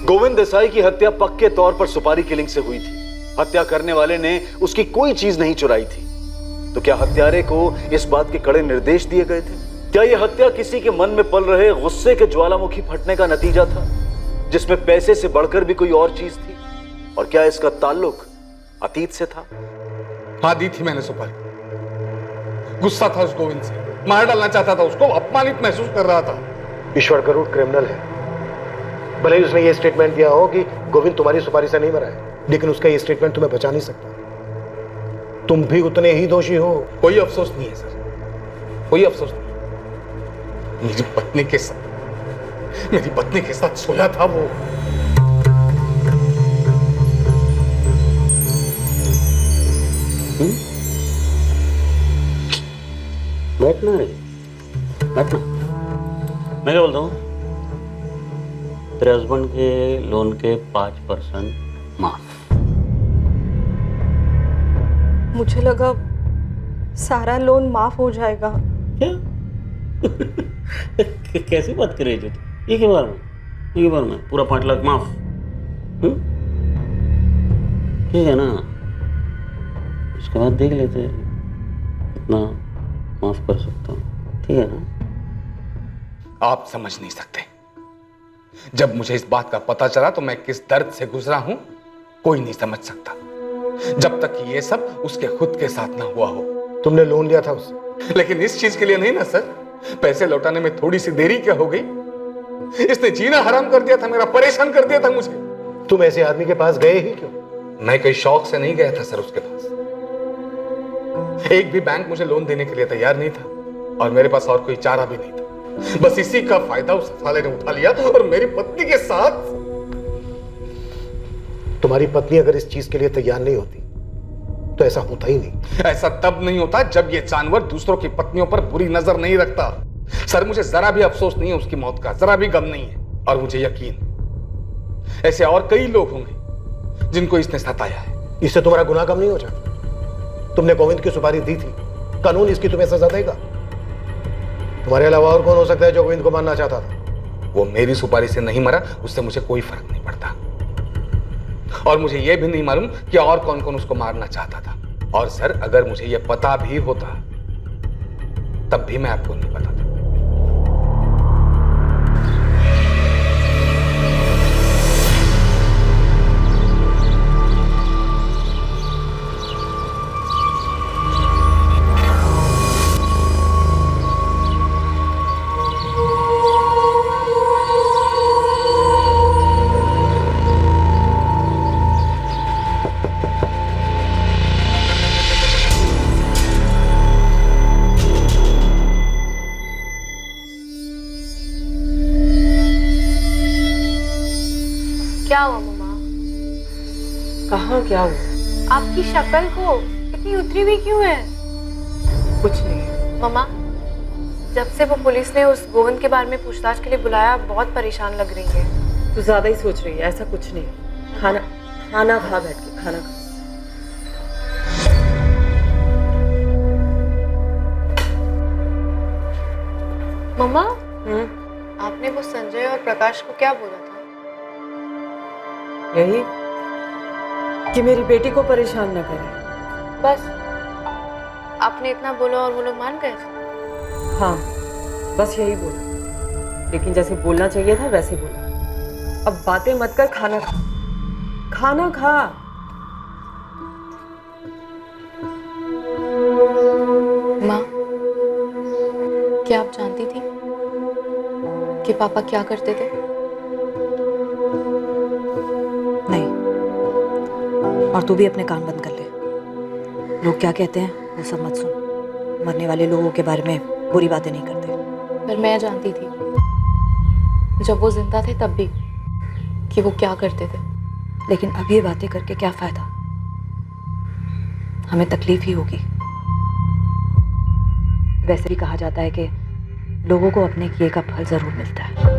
गोविंद देसाई की हत्या पक्के तौर पर सुपारी किलिंग से हुई थी। हत्या करने वाले ने उसकी कोई चीज नहीं चुराई थी। तो क्या हत्यारे को इस बात के कड़े निर्देश दिए गए थे? क्या यह हत्या किसी के मन में पल रहे गुस्से के ज्वालामुखी फटने का नतीजा था, जिसमें पैसे से बढ़कर भी कोई और चीज थी? और क्या इसका ताल्लुक अतीत से था? हाँ, दी थी मैंने सुपारी। गुस्सा था उस गोविंद से, मार डालना चाहता था उसको, अपमानित महसूस कर रहा था। ईश्वर गरुड़ क्रिमिनल है। भले ही उसने ये स्टेटमेंट दिया हो कि गोविंद तुम्हारी सुपारी से नहीं मरा है, लेकिन उसका ये स्टेटमेंट तुम्हें बचा नहीं सकता। तुम भी उतने ही दोषी हो। कोई अफसोस नहीं है सर, कोई अफसोस नहीं। मेरी पत्नी के साथ सोया था वो। बैठना रे, बैठना। मैं क्या बोलता हूँ, तेरे हस्बैंड के लोन के 5% माफ। मुझे लगा सारा लोन माफ हो जाएगा। क्या? कैसी बात कर रही है तू? एक ही बार में पूरा 5 लाख माफ? ठीक है ना, उसके बाद देख लेते हैं कितना माफ कर सकता हूँ। ठीक है ना? आप समझ नहीं सकते, जब मुझे इस बात का पता चला तो मैं किस दर्द से गुजरा हूं कोई नहीं समझ सकता, जब तक कि ये सब उसके खुद के साथ ना हुआ हो। तुमने लोन लिया था उससे, लेकिन इस चीज के लिए नहीं ना सर। पैसे लौटाने में थोड़ी सी देरी क्या हो गई? इसने जीना हराम कर दिया था मेरा, परेशान कर दिया था मुझे। तुम ऐसे आदमी के पास गए ही क्यों? मैं कोई शौक से नहीं गया था सर उसके पास। एक भी बैंक मुझे लोन देने के लिए तैयार नहीं था और मेरे पास और कोई चारा भी नहीं था। बस इसी का फायदा उस साले ने उठा लिया और मेरी पत्नी के साथ। तुम्हारी पत्नी अगर इस चीज के लिए तैयार नहीं होती तो ऐसा होता ही नहीं। ऐसा तब नहीं होता जब ये जानवर दूसरों की पत्नियों पर बुरी नजर नहीं रखता। सर मुझे जरा भी अफसोस नहीं है उसकी मौत का, जरा भी गम नहीं है। और मुझे यकीन ऐसे और कई लोग होंगे जिनको इसने सताया है। इससे तुम्हारा गुनाह कम नहीं हो जाता। तुमने गोविंद की सुपारी दी थी, कानून इसकी तुम्हें सजा देगा। तुम्हारे अलावा और कौन हो सकता है जो गोविंद को मारना चाहता था? वो मेरी सुपारी से नहीं मरा, उससे मुझे कोई फर्क नहीं पड़ता। और मुझे यह भी नहीं मालूम कि और कौन कौन उसको मारना चाहता था। और सर अगर मुझे यह पता भी होता तब भी मैं आपको नहीं बताता। कहाँ क्या हुआ? आपकी शक्ल को इतनी उतरी हुई क्यों है? कुछ नहीं। मम्मा, जब से वो पुलिस ने उस गोविंद के बारे में पूछताछ के लिए बुलाया, बहुत परेशान लग रही है। तू ज्यादा ही सोच रही है, ऐसा कुछ नहीं। खाना खाना खा, बैठ के खाना खा। मम्मा, आपने वो संजय और प्रकाश को क्या बोला था? यही कि मेरी बेटी को परेशान न करे। बस आपने इतना बोला और वो लोग मान गए? हाँ, बस यही बोला, लेकिन जैसे बोलना चाहिए था वैसे बोला। अब बातें मत कर, खाना खा। खाना खा। माँ, क्या आप जानती थी कि पापा क्या करते थे? नहीं, और तू भी अपने कान बंद कर ले। लोग क्या कहते हैं वो सब मत सुन। मरने वाले लोगों के बारे में बुरी बातें नहीं करते। पर मैं जानती थी जब वो जिंदा थे तब भी कि वो क्या करते थे। लेकिन अब ये बातें करके क्या फायदा? हमें तकलीफ ही होगी। वैसे भी कहा जाता है कि लोगों को अपने किए का फल जरूर मिलता है।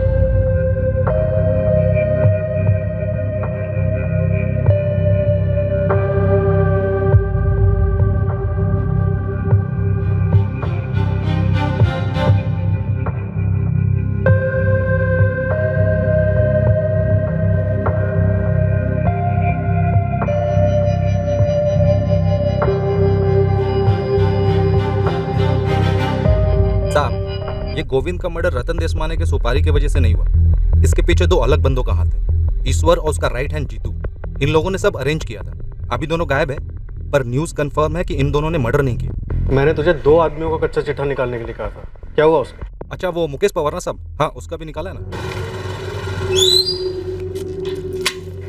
ये गोविंद का मर्डर रतन देशमाने के सुपारी की वजह से नहीं हुआ। इसके पीछे दो अलग बंदों का हाथ है, ईश्वर और उसका राइट हैंड जीतू। इन लोगों ने सब अरेंज किया था। अभी दोनों गायब है, पर न्यूज कंफर्म है कि इन दोनों ने मर्डर नहीं किया। मैंने तुझे 2 आदमियों का कच्चा चिट्ठा निकालने के लिए कहा था, क्या हुआ उसका? अच्छा, वो मुकेश पवार ना साहब? हाँ, उसका भी निकाला है ना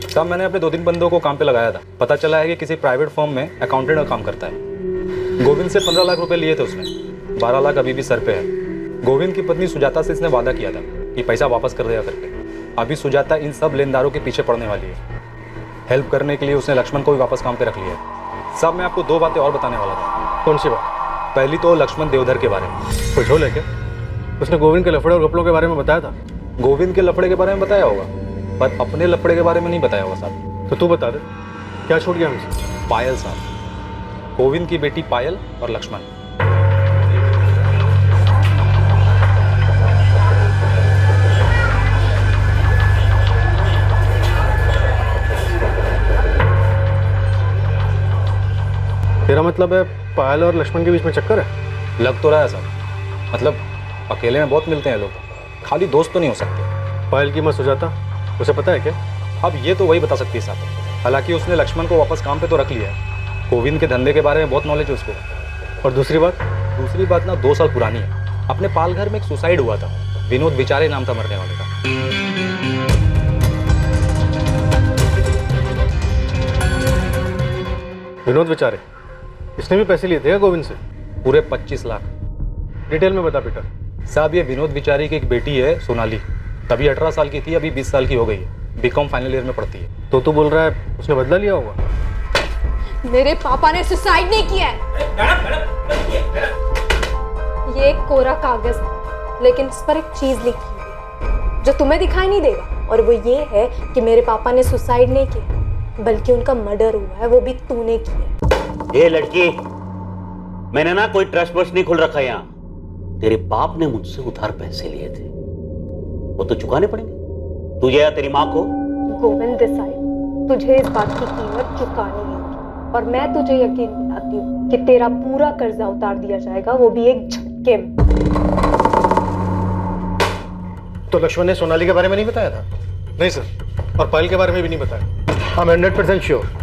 साहब। मैंने अपने 2-3 बंदों को काम पे लगाया था। पता चला है कि किसी प्राइवेट फर्म में अकाउंटेंट का काम करता है। गोविंद से 15 लाख रुपए लिए थे उसने, 12 लाख अभी भी सर पे है। गोविंद की पत्नी सुजाता से इसने वादा किया था कि पैसा वापस कर देगा करके। अभी सुजाता इन सब लेनदारों के पीछे पड़ने वाली है। हेल्प करने के लिए उसने लक्ष्मण को भी वापस काम पे रख लिया है। साहब, मैं आपको 2 बातें और बताने वाला था। कौन सी बात? पहली तो लक्ष्मण देवधर के बारे में। कुछ हो लेके उसने गोविंद के लफड़े और गपलों के बारे में बताया था। गोविंद के लफड़े के बारे में बताया होगा, पर अपने लफड़े के बारे में नहीं बताया होगा साहब। तो तू बता दे, क्या छूट गया हमसे? पायल साहब, गोविंद की बेटी पायल और लक्ष्मण। तेरा मतलब है पायल और लक्ष्मण के बीच में चक्कर है? लग तो रहा है साहब। मतलब अकेले में बहुत मिलते हैं लोग, खाली दोस्त तो नहीं हो सकते। पायल की माँ सुजाता, उसे पता है क्या? अब ये तो वही बता सकती है साहब। हालांकि उसने लक्ष्मण को वापस काम पे तो रख लिया है। गोविंद के धंधे के बारे में बहुत नॉलेज है उसको। और दूसरी बात? दूसरी बात ना 2 साल पुरानी है। अपने पालघर में एक सुसाइड हुआ था, विनोद विचारे नाम था मरने वाले का। विनोद विचारे, इसने भी पैसे लिए थे क्या गोविंद से? पूरे 25 लाख। डिटेल में बता बेटा। साहब, ये विनोद विचारी की एक बेटी है सोनाली, तभी 18 साल की थी, अभी 20 साल की हो गई है। बीकॉम फाइनल ईयर में पढ़ती है। तो तू बोल रहा है उसने बदला लिया होगा? मेरे पापा ने सुसाइड नहीं किया है। ये एक कोरा कागज है, लेकिन इस पर एक चीज लिखी है जो तुम्हें दिखाई नहीं देगा, और वो ये है कि मेरे पापा ने सुसाइड नहीं किया, बल्कि उनका मर्डर हुआ है, वो भी तूने किया। ये लड़की, मैंने ना कोई ट्रस्ट वस्ट नहीं खुल रखा यहाँ। तेरे बाप ने मुझसे उधार पैसे लिए थे, वो तो चुकाने पड़ेंगे तुझे या तेरी माँ को। गोविंद देसाई, तुझे इस बात की कीमत चुकानी होगी, और मैं तुझे यकीन दिलाती हूँ कि तेरा पूरा कर्जा उतार दिया जाएगा, वो भी एक झटके में। तो लक्ष्मण ने सोनाली के बारे में नहीं बताया था? नहीं सर, और पायल के बारे में भी नहीं बताया। आई एम 100% श्योर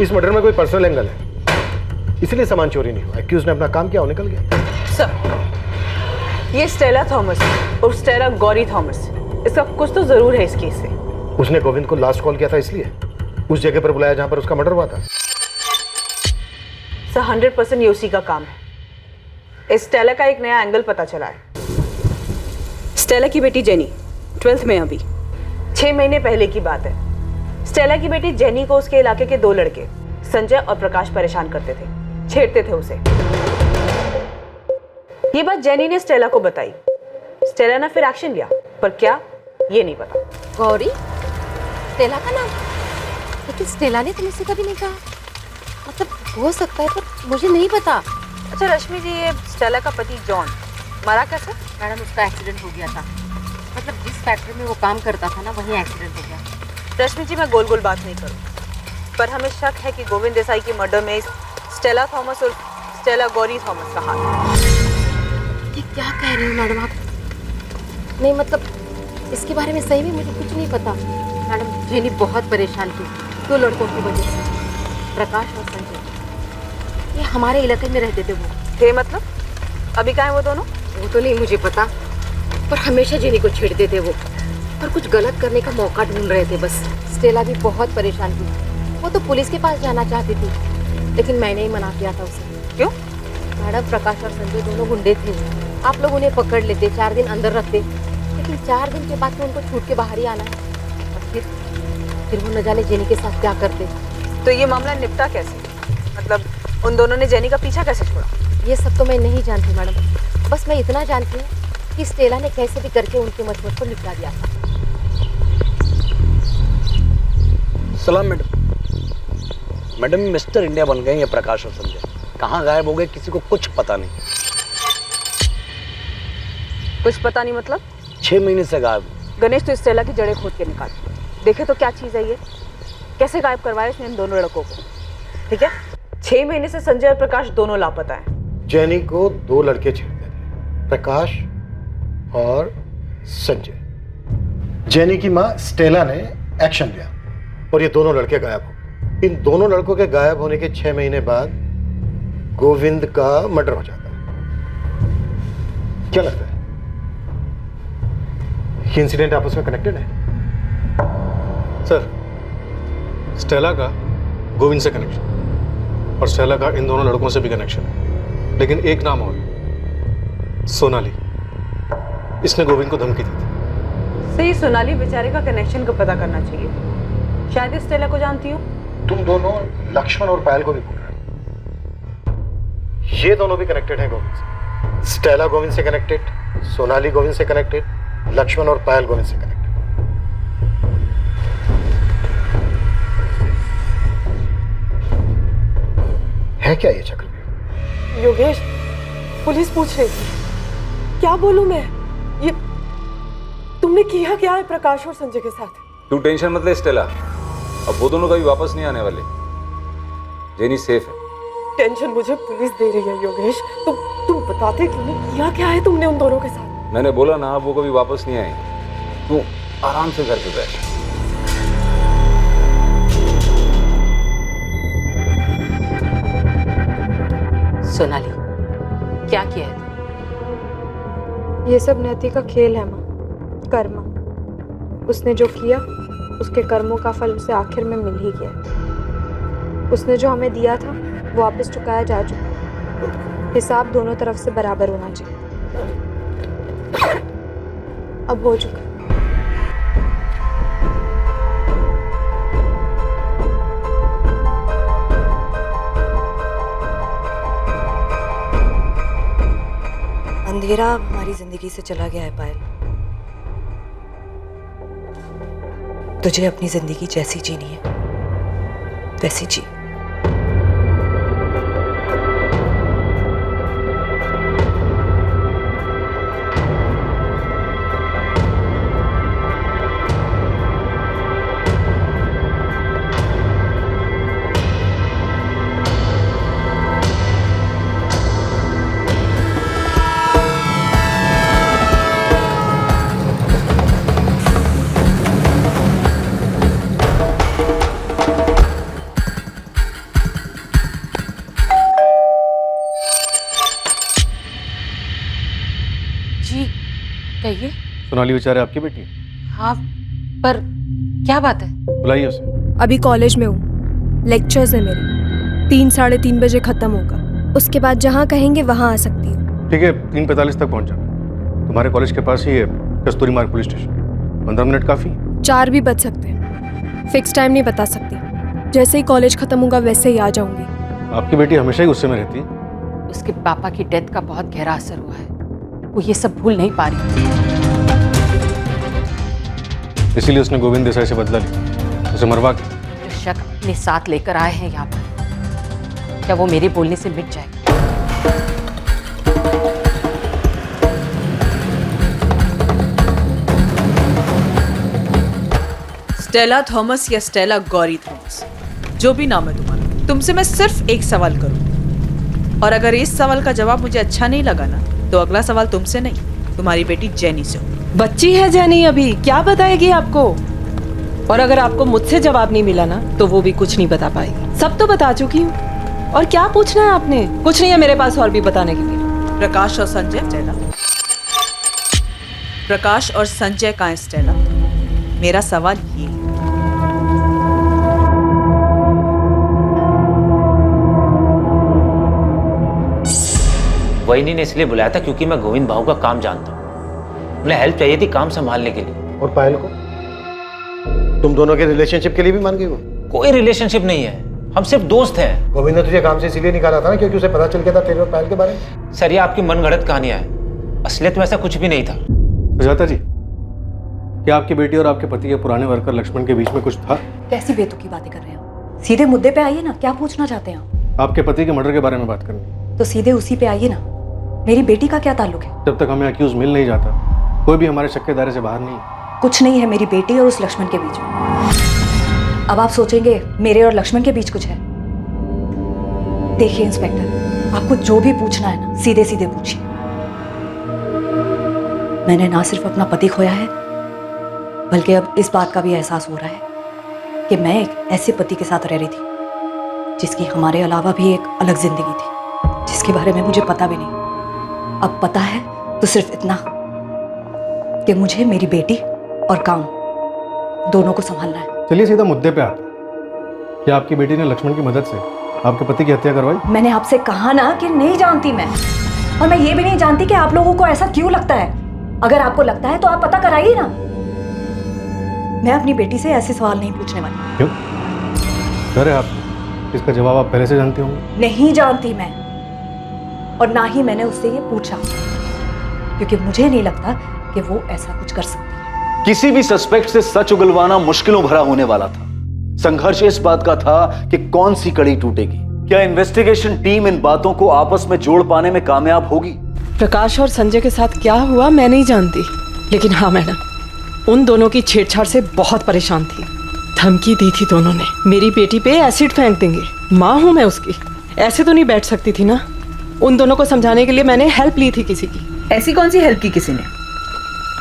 इस मर्डर में कोई पर्सनल एंगल है, इसलिए सामान चोरी नहीं हुआ। एक्यूज ने अपना काम किया और निकल गया। सर, ये स्टेला थॉमस और स्टेला गौरी थॉमस, इसका कुछ तो जरूर है इस केस से। उसने गोविंद को लास्ट कॉल किया था, इसलिए उस जगह पर बुलाया जहां पर उसका मर्डर हुआ था। सर, 100% ये उसी का काम है। इस स्टेला का एक नया एंगल पता चला है। स्टेला की बेटी जेनी 12th में, अभी 6 महीने पहले की बात है। स्टेला की बेटी जेनी को उसके इलाके के 2 लड़के संजय और प्रकाश परेशान करते थे, छेड़ते थे उसे। ये बात जेनी ने स्टेला को बताई। स्टेला ने फिर एक्शन लिया, पर क्या ये नहीं पता। गौरी, स्टेला का नाम? लेकिन स्टेला ने तो मुझसे कभी नहीं कहा। मतलब हो सकता है पर मुझे नहीं पता। अच्छा रश्मि जी, ये स्टेला का पति जॉन मरा कैसे? मैडम उसका एक्सीडेंट हो गया था। मतलब जिस फैक्ट्री में वो काम करता था ना, वहीं एक्सीडेंट हो गया। रश्मि जी, मैं गोल गोल बात नहीं करूँ, पर हमें शक है कि गोविंद देसाई की मर्डर में स्टेला थॉमस और स्टेला गौरी थॉमस का हाथ है। ये क्या कह रही हो मैडम आप? नहीं मतलब इसके बारे में सही में मुझे कुछ नहीं पता। मैडम जेनी बहुत परेशान थी 2 लड़कों की वजह से, प्रकाश और संजय। ये हमारे इलाके में रहते थे। वो थे मतलब? अभी कहाँ है वो दोनों? वो तो नहीं मुझे पता, पर हमेशा जेनी को छेड़ते थे वो, और कुछ गलत करने का मौका ढूंढ रहे थे बस। स्टेला भी बहुत परेशान थी। वो तो पुलिस के पास जाना चाहती थी, लेकिन मैंने ही मना किया था उसे। क्यों? मैडम प्रकाश और संजय दोनों गुंडे थे। आप लोग उन्हें पकड़ लेते, 4 दिन अंदर रखते, लेकिन 4 दिन के बाद तो उनको छूट के बाहर ही आना है। और फिर वो न जाने जेनी के साथ क्या करते। तो ये मामला निपटा कैसे? मतलब उन दोनों ने जेनी का पीछा कैसे छोड़ा? ये सब तो मैं नहीं जानती मैडम, बस मैं इतना जानती हूँ कि स्टेला ने कैसे भी करके उनके मजबूत को निपटा दिया था। सलाम मैडम। मैडम मिस्टर इंडिया बन गए ये प्रकाश और संजय। कहाँ गायब हो गए किसी को कुछ पता नहीं। कुछ पता नहीं मतलब? 6 महीने से गायब। गणेश तो स्टेला की जड़ें खोद के निकाल देखे तो क्या चीज़ है ये? कैसे गायब करवाया इसने इन दोनों लड़कों को? ठीक है, 6 महीने से संजय और प्रकाश दोनों लापता हैं। जेनी को 2 लड़के छेड़ते थे, प्रकाश और संजय। जेनी की माँ स्टेला ने एक्शन लिया और ये दोनों लड़के गायब हो गए। इन दोनों लड़कों के गायब होने के 6 महीने बाद गोविंद का मर्डर हो जाता है। क्या लगता है ये इंसिडेंट आपस में कनेक्टेड है? सर, स्टेला का गोविंद से कनेक्शन और स्टेला का इन दोनों लड़कों से भी कनेक्शन है, लेकिन एक नाम और, सोनाली। इसने गोविंद को धमकी दी थी। सही, सोनाली बेचारे का कनेक्शन का पता करना चाहिए। शायद इस स्टेला को जानती हो। तुम दोनों लक्ष्मण और पायल को भी बोल रहे हो। ये दोनों भी कनेक्टेड हैं गोविंद से। स्टेला गोविंद से कनेक्टेड, सोनाली गोविंद से कनेक्टेड, लक्ष्मण और पायल गोविंद से कनेक्टेड। है क्या ये चक्र? योगेश, पुलिस पूछ रही थी। क्या बोलूं मैं? ये तुमने किया क्या है प्रकाश और संजय के साथ? तू टेंशन मत ले स्टेला, अब वो दोनों कभी वापस नहीं आने वाले। जेनी सेफ है। टेंशन मुझे पुलिस दे रही है योगेश। तुम बताते क्यों नहीं? किया क्या है तुमने उन दोनों के साथ? मैंने बोला ना, वो कभी वापस नहीं आएंगे। तू आराम से घर पे बैठ। सोनाली, क्या किया है? ये सब नियति का खेल है माँ, कर्म। उसने जो किया उसके कर्मों का फल उसे आखिर में मिल ही गया। उसने जो हमें दिया था वो वापस चुकाया जा चुका। हिसाब दोनों तरफ से बराबर होना चाहिए। अब हो चुका। अंधेरा हमारी जिंदगी से चला गया है पायल। तुझे अपनी जिंदगी जैसी जीनी है वैसी जी। कहिए। सोनाली बेचारे आपकी बेटी है? हाँ, पर क्या बात है? बुलाइए उसे। अभी कॉलेज में हूँ, लेक्चर्स है मेरे। 3 साढ़े 3 बजे खत्म होगा। उसके बाद जहाँ कहेंगे वहाँ आ सकती हूँ। ठीक है, 3:45 तक पहुँच जाना। तुम्हारे कॉलेज के पास ही है कस्तूरी मार्ग पुलिस स्टेशन। 15 मिनट काफी? 4 भी बच सकते हैं। फिक्स टाइम नहीं बता सकती। जैसे ही कॉलेज खत्म होगा वैसे ही आ जाऊंगी। आपकी बेटी हमेशा ही गुस्से में रहती है। उसके पापा की डेथ का बहुत गहरा असर हुआ है, वो ये सब भूल नहीं पा रही। इसीलिए उसने गोविंद देसाई से बदला लिया, उसे मरवा के। जो शक अपने साथ लेकर आए हैं यहाँ पर, क्या वो मेरे बोलने से मिट जाएगा? स्टेला थॉमस या स्टेला गौरी थॉमस, जो भी नाम है तुम्हारा, तुमसे मैं सिर्फ एक सवाल करूं, और अगर इस सवाल का जवाब मुझे अच्छा नहीं लगा ना, तो अगला सवाल तुमसे नहीं, तुम्हारी बेटी जेनी से हो। बच्ची है जेनी, अभी क्या बताएगी आपको? और अगर आपको मुझसे जवाब नहीं मिला ना, तो वो भी कुछ नहीं बता पाएगी। सब तो बता चुकी हूँ। और क्या पूछना है आपने? कुछ नहीं है मेरे पास और भी बताने के लिए। प्रकाश और संजय स्टेला, प्रकाश और संजय कहाँ है स्टेला? मेरा सवाल ये है। वहीनी ने इसलिए बुलाया था क्योंकि मैं गोविंद भाऊ का काम जानता हूँ। उन्हें हेल्प चाहिए थी काम संभालने के लिए। और पायल को तुम दोनों के रिलेशनशिप के लिए भी मान गई वो? कोई रिलेशनशिप नहीं है, हम सिर्फ दोस्त हैं। गोविंद ने तुझे काम से इसीलिए निकाला था ना क्योंकि उसे पता चल गया था तेरे और पायल के बारे में? सर ये आपकी मनगढ़ंत कहानियां हैं, असलियत में ऐसा कुछ भी नहीं था। सुजाता जी, क्या आपकी बेटी और आपके पति के पुराने वर्कर लक्ष्मण के बीच में कुछ था? कैसी बेतुकी बातें कर रहे हैं? सीधे मुद्दे पे आइए ना, क्या पूछना चाहते हैं आप? आपके पति के मर्डर के बारे में बात करनी। तो सीधे उसी पे आइए ना। मेरी बेटी का क्या ताल्लुक है? जब तक हमें अक्यूज मिल नहीं जाता, कोई भी हमारे शक के दायरे से बाहर नहीं। कुछ नहीं है मेरी बेटी और उस लक्ष्मण के बीच में। अब आप सोचेंगे मेरे और लक्ष्मण के बीच कुछ है। देखिए इंस्पेक्टर, आपको जो भी पूछना है ना, सीधे सीधे पूछिए। मैंने ना सिर्फ अपना पति खोया है, बल्कि अब इस बात का भी एहसास हो रहा है कि मैं एक ऐसे पति के साथ रह रही थी जिसकी हमारे अलावा भी एक अलग जिंदगी थी, जिसके बारे में मुझे पता भी नहीं। अब पता है तो सिर्फ इतना कि मुझे मेरी बेटी और काम दोनों को संभालना है। चलिए सीधा मुद्दे पे आते हैं। क्या आपकी बेटी ने लक्ष्मण की मदद से आपके पति की हत्या करवाई? मैंने आपसे कहा ना कि नहीं जानती मैं, और मैं ये भी नहीं जानती कि आप लोगों को ऐसा क्यों लगता है। अगर आपको लगता है तो आप पता कराइए ना। मैं अपनी बेटी से ऐसे सवाल नहीं पूछने वाली। क्यों? डर है आप? इसका जवाब आप पहले से जानती होंगी। नहीं जानती मैं, और ना ही मैंने उससे ये पूछा, क्योंकि मुझे नहीं लगता कि वो ऐसा कुछ कर सकती है। किसी भी सस्पेक्ट से सच उगलवाना मुश्किलों भरा होने वाला था। संघर्ष इस बात का था कि कौन सी कड़ी टूटेगी। क्या इन्वेस्टिगेशन टीम इन बातों को आपस में जोड़ पाने में कामयाब होगी? प्रकाश और संजय के साथ क्या हुआ मैं नहीं जानती, लेकिन हाँ मैडम, उन दोनों की छेड़छाड़ से बहुत परेशान थी। धमकी दी थी दोनों ने, मेरी बेटी पे एसिड फेंक देंगे। माँ हूँ मैं उसकी, ऐसे तो नहीं बैठ सकती थी ना। उन दोनों को समझाने के लिए मैंने हेल्प ली थी किसी की। ऐसी कौन सी हेल्प की किसी ने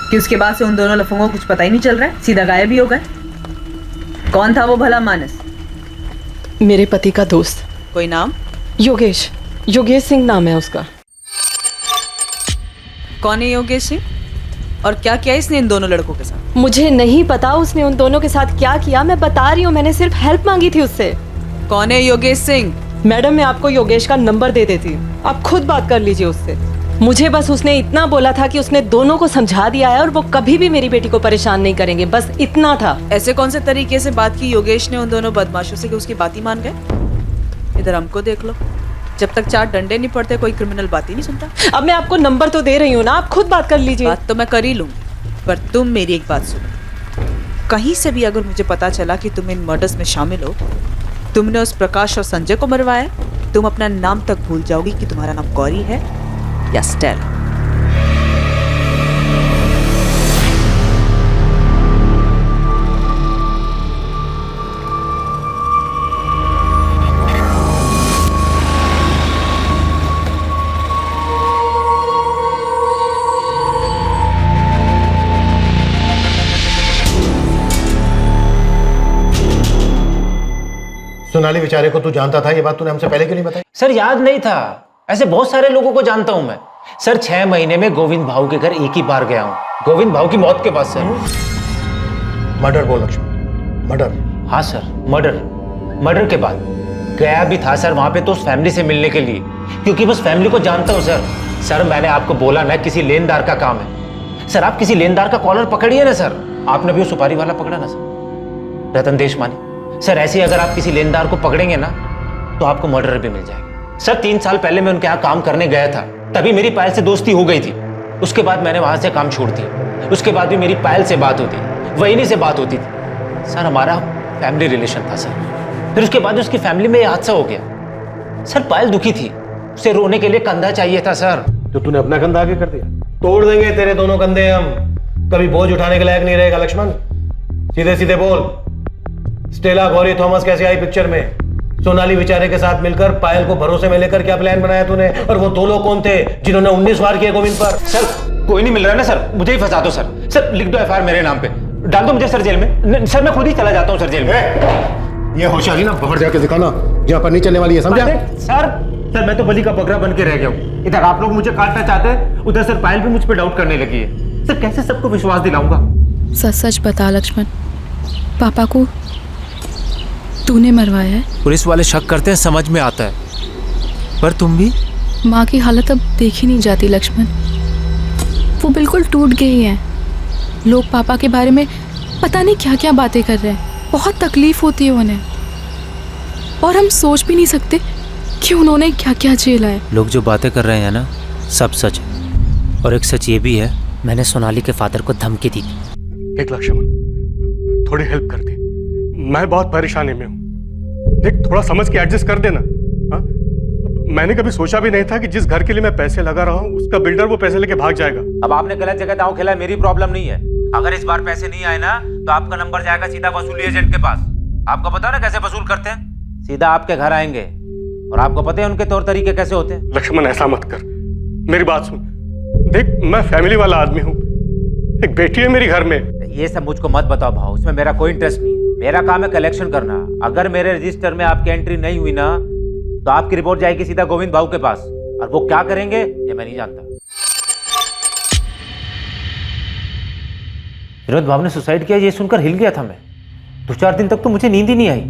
कि उसके बाद से उन दोनों लफंगों को कुछ पता ही नहीं चल रहा है, सीधा गायब ही हो गए? कौन था वो भला मानस? मेरे पति का दोस्त। कोई नाम? योगेश, योगेश सिंह नाम है उसका। कौन है योगेश सिंह, और क्या किया इसने इन दोनों लड़कों के साथ? मुझे नहीं पता उसने उन दोनों के साथ क्या किया, मैं बता रही हूँ, मैंने सिर्फ हेल्प मांगी थी उससे। कौन है योगेश सिंह? मैडम मैं आपको योगेश का नंबर दे देती हूँ, आप खुद बात कर लीजिए उससे। मुझे बस उसने इतना बोला था कि उसने दोनों को समझा दिया है और वो कभी भी मेरी बेटी को परेशान नहीं करेंगे, बस इतना था। ऐसे कौन से तरीके से बात की योगेश ने उन दोनों बदमाशों से कि उसकी बात ही मान गए? इधर हमको देख लो, जब तक 4 डंडे नहीं पड़ते कोई क्रिमिनल बात ही नहीं सुनता। अब मैं आपको नंबर तो दे रही हूँ ना, आप खुद बात कर लीजिए। बात तो मैं कर ही लूंगी, पर तुम मेरी एक बात सुनो। कहीं से भी अगर मुझे पता चला कि तुम इन मर्डर्स में शामिल हो, तुमने उस प्रकाश और संजय को मरवाया, तुम अपना नाम तक भूल जाओगी कि तुम्हारा नाम गौरी है या स्टेला। सोनाली बेचारे को तू जानता था, ये बात तूने हमसे पहले क्यों नहीं बताई? सर याद नहीं था, ऐसे बहुत सारे लोगों को जानता हूं मैं। सर 6 महीने में गोविंद भाऊ के घर एक ही बार गया हूं, गोविंद भाऊ की मौत के बाद। सर मर्डर बोल लक्ष्मण, मर्डर? हाँ सर, मर्डर के बाद गया भी था सर वहां पे, तो उस फैमिली से मिलने के लिए, क्योंकि बस फैमिली को जानता हूं सर। सर मैंने आपको बोला ना, किसी लेनदार का काम है। सर आप किसी लेनदार का कॉलर पकड़िए ना सर। आपने भी वो सुपारी वाला पकड़ा ना सर, रतन देशमानी। सर ऐसे ही अगर आप किसी लेनदार को पकड़ेंगे ना तो आपको मर्डर भी मिल जाएगा। सर 3 साल पहले मैं उनके यहाँ काम करने गया था, तभी मेरी पायल से दोस्ती हो गई थी। उसके बाद मैंने वहां से काम छोड़ दिया। उसके बाद भी मेरी पायल से बात होती, वहीनी से बात होती थी। सर हमारा फैमिली रिलेशन था सर। फिर उसके बाद उसकी फैमिली में ये हादसा हो गया। सर पायल दुखी थी, उसे रोने के लिए कंधा चाहिए था सर। तो तूने अपना कंधा आगे कर दिया। तोड़ देंगे तेरे दोनों कंधे हम, कभी बोझ उठाने के लायक नहीं रहेगा लक्ष्मण। सीधे सीधे बोल, स्टेला गौरी थॉमस कैसे आई पिक्चर में? सोनाली बेचारे के साथ मिलकर पायल को भरोसे में लेकर क्या प्लान बनाया तूने? और वो 2 लोग कौन थे जिन्होंने 19 वार किए गोविंद पर? सर कोई नहीं मिल रहा है ना सर, मुझे ही फंसा दो सर। सर लिख दो एफआईआर मेरे नाम पे, डाल दो मुझे सर जेल में। सर मैं खुद ही चला जाता हूँ सर जेल में। ये होशियारी ना बाहर जाके दिखाना, जहाँ पर नहीं चलने वाली है, समझा? सर मैं तो बलि का बकरा बन के रह गया हूँ। इधर आप लोग मुझे काटना चाहते हैं, उधर सर पायल भी मुझ पे डाउट करने लगी है। सर कैसे सबको विश्वास दिलाऊंगा? सच सच बता लक्ष्मण, पापा को तूने मरवाया है? पुलिस वाले शक करते हैं, समझ में आता है, पर तुम भी? माँ की हालत अब देखी नहीं जाती लक्ष्मण, वो बिल्कुल टूट गई हैं। लोग पापा के बारे में पता नहीं क्या क्या बातें कर रहे हैं, बहुत तकलीफ होती है उन्हें, और हम सोच भी नहीं सकते कि उन्होंने क्या क्या झेला है। लोग जो बातें कर रहे हैं ना, सब सच है। और एक सच ये भी है, मैंने सोनाली के फादर को धमकी दी थी। देख लक्ष्मण, थोड़ी हेल्प कर दे, मैं बहुत परेशानी में हूँ। देख थोड़ा समझ के एडजस्ट कर देना। हाँ? मैंने कभी सोचा भी नहीं था कि जिस घर के लिए मैं पैसे लगा रहा हूँ उसका बिल्डर वो पैसे लेके भाग जाएगा। अब आपने गलत जगह दांव खेला है, मेरी प्रॉब्लम नहीं है। अगर इस बार पैसे नहीं आए ना तो आपका नंबर जाएगा सीधा वसूली एजेंट के पास। आपको पता है ना कैसे वसूल करते हैं? सीधा आपके घर आएंगे, और आपको पता है उनके तौर तरीके कैसे होते हैं। लक्ष्मण ऐसा मत कर, मेरी बात सुन। देख मैं फैमिली वाला आदमी हूँ, एक बेटी है मेरी घर में। ये सब मुझको मत बताओ भाव, इसमें मेरा कोई इंटरेस्ट नहीं है। मेरा काम है कलेक्शन करना। अगर मेरे रजिस्टर में आपकी एंट्री नहीं हुई ना तो आपकी रिपोर्ट जाएगी सीधा गोविंद भाऊ के पास, और वो क्या करेंगे ये मैं नहीं जानता। विनोद भाव ने सुसाइड किया ये सुनकर हिल गया था मैं। 2-4 दिन तक तो मुझे नींद ही नहीं आई।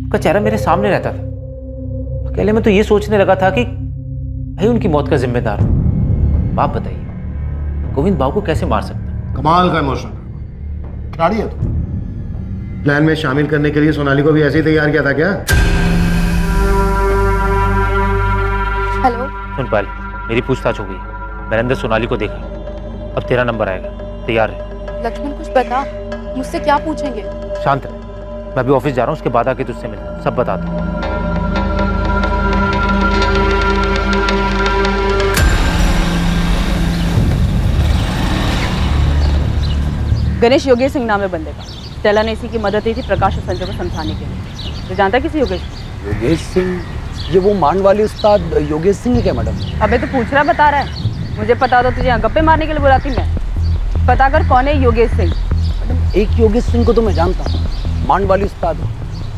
उसका चेहरा मेरे सामने रहता था। अकेले में तो ये सोचने लगा था कि भाई उनकी मौत का जिम्मेदार हूं। आप बताइए गोविंद भाव को कैसे मार सकता? कमाल का इमोशन खिलाड़ी है तू। प्लान में शामिल करने के लिए सोनाली को भी ऐसे ही तैयार किया था क्या? हेलो सुन पायल, मेरी पूछताछ हो गई, मैंने अंदर सोनाली को देखा। अब तेरा नंबर आएगा, तैयार है? लक्ष्मण कुछ बता, मुझसे क्या पूछेंगे? शांत रह, मैं अभी ऑफिस जा रहा हूँ, उसके बाद आके तुझसे मिलता हूँ, सब बता दूँ। गणेश योगेश सिंह नाम है बंदे का। स्टेला ने इसी की मदद ली थी प्रकाश और संजय को समझाने के लिए। तो जानता किसी योगेश? योगेश सिंह? ये वो मांड वाले उस्ताद योगेश सिंह है क्या मैडम? अबे तो पूछ रहा बता रहा है। मुझे पता होता तुझे यहाँ गप्पे मारने के लिए बुलाती मैं। पता कर कौन है योगेश सिंह। मैडम एक योगेश सिंह को तो मैं जानता हूँ, मांड वाली उस्ताद।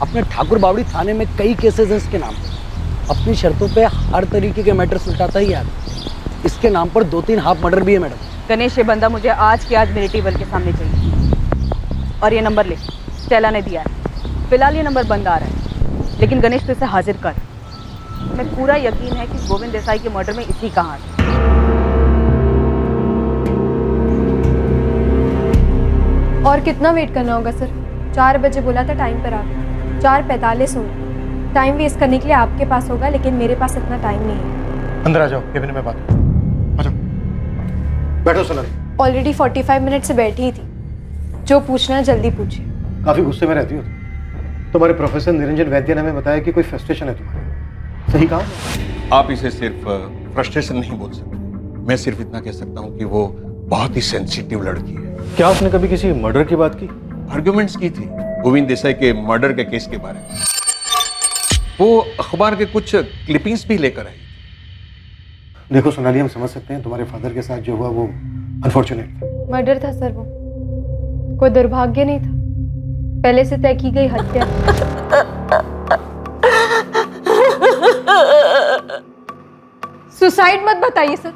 अपने ठाकुर बावड़ी थाने में कई केसेस हैं इसके नाम पे। अपनी शर्तों पे हर तरीके के मैटर सुलझाता ही है। इसके नाम पर 2-3 हाफ मर्डर भी है मैडम। गणेश ये बंदा मुझे आज के आज मेरे टेबल के सामने चाहिए। और ये नंबर ले, स्टेला ने दिया है। फिलहाल ये नंबर बंद आ रहा है, लेकिन गणेश तो इसे हाजिर कर। मैं पूरा यकीन है कि गोविंद देसाई के मर्डर में इसी का हाथ है। और कितना वेट करना होगा सर? 4 बजे बोला था टाइम पर आप, 4:45 हो गए। टाइम वेस्ट करने के लिए आपके पास होगा, लेकिन मेरे पास इतना टाइम नहीं है। अंदर आ जाओ, केबिन में बात। आ जाओ, बैठो सोनाली। ऑलरेडी 45 मिनट से बैठी ही थी। जो पूछना है जल्दी पूछिए। काफी गुस्से में रहती हो तुम्हारे प्रोफेसर निरंजन वैद्य ने हमें बताया कि कोई फ्रस्ट्रेशन है तुम्हारे, सही कहा? आप इसे सिर्फ फ्रस्ट्रेशन नहीं बोल सकते। मैं सिर्फ इतना कह सकता हूँ कि वो बहुत ही सेंसिटिव लड़की है। क्या उसने कभी किसी मर्डर की बात की? आर्ग्यूमेंट्स की थी गोविंद देसाई के मर्डर के केस के बारे में। वो अखबार के कुछ क्लिपिंग्स भी लेकर आई। देखो सोनाली, हम समझ सकते हैं तुम्हारे फादर के साथ जो हुआ वो अनफॉर्चुनेट। मर्डर था सर, वो कोई दुर्भाग्य नहीं था, पहले से तय की गई हत्या। सुसाइड मत बताइए सर,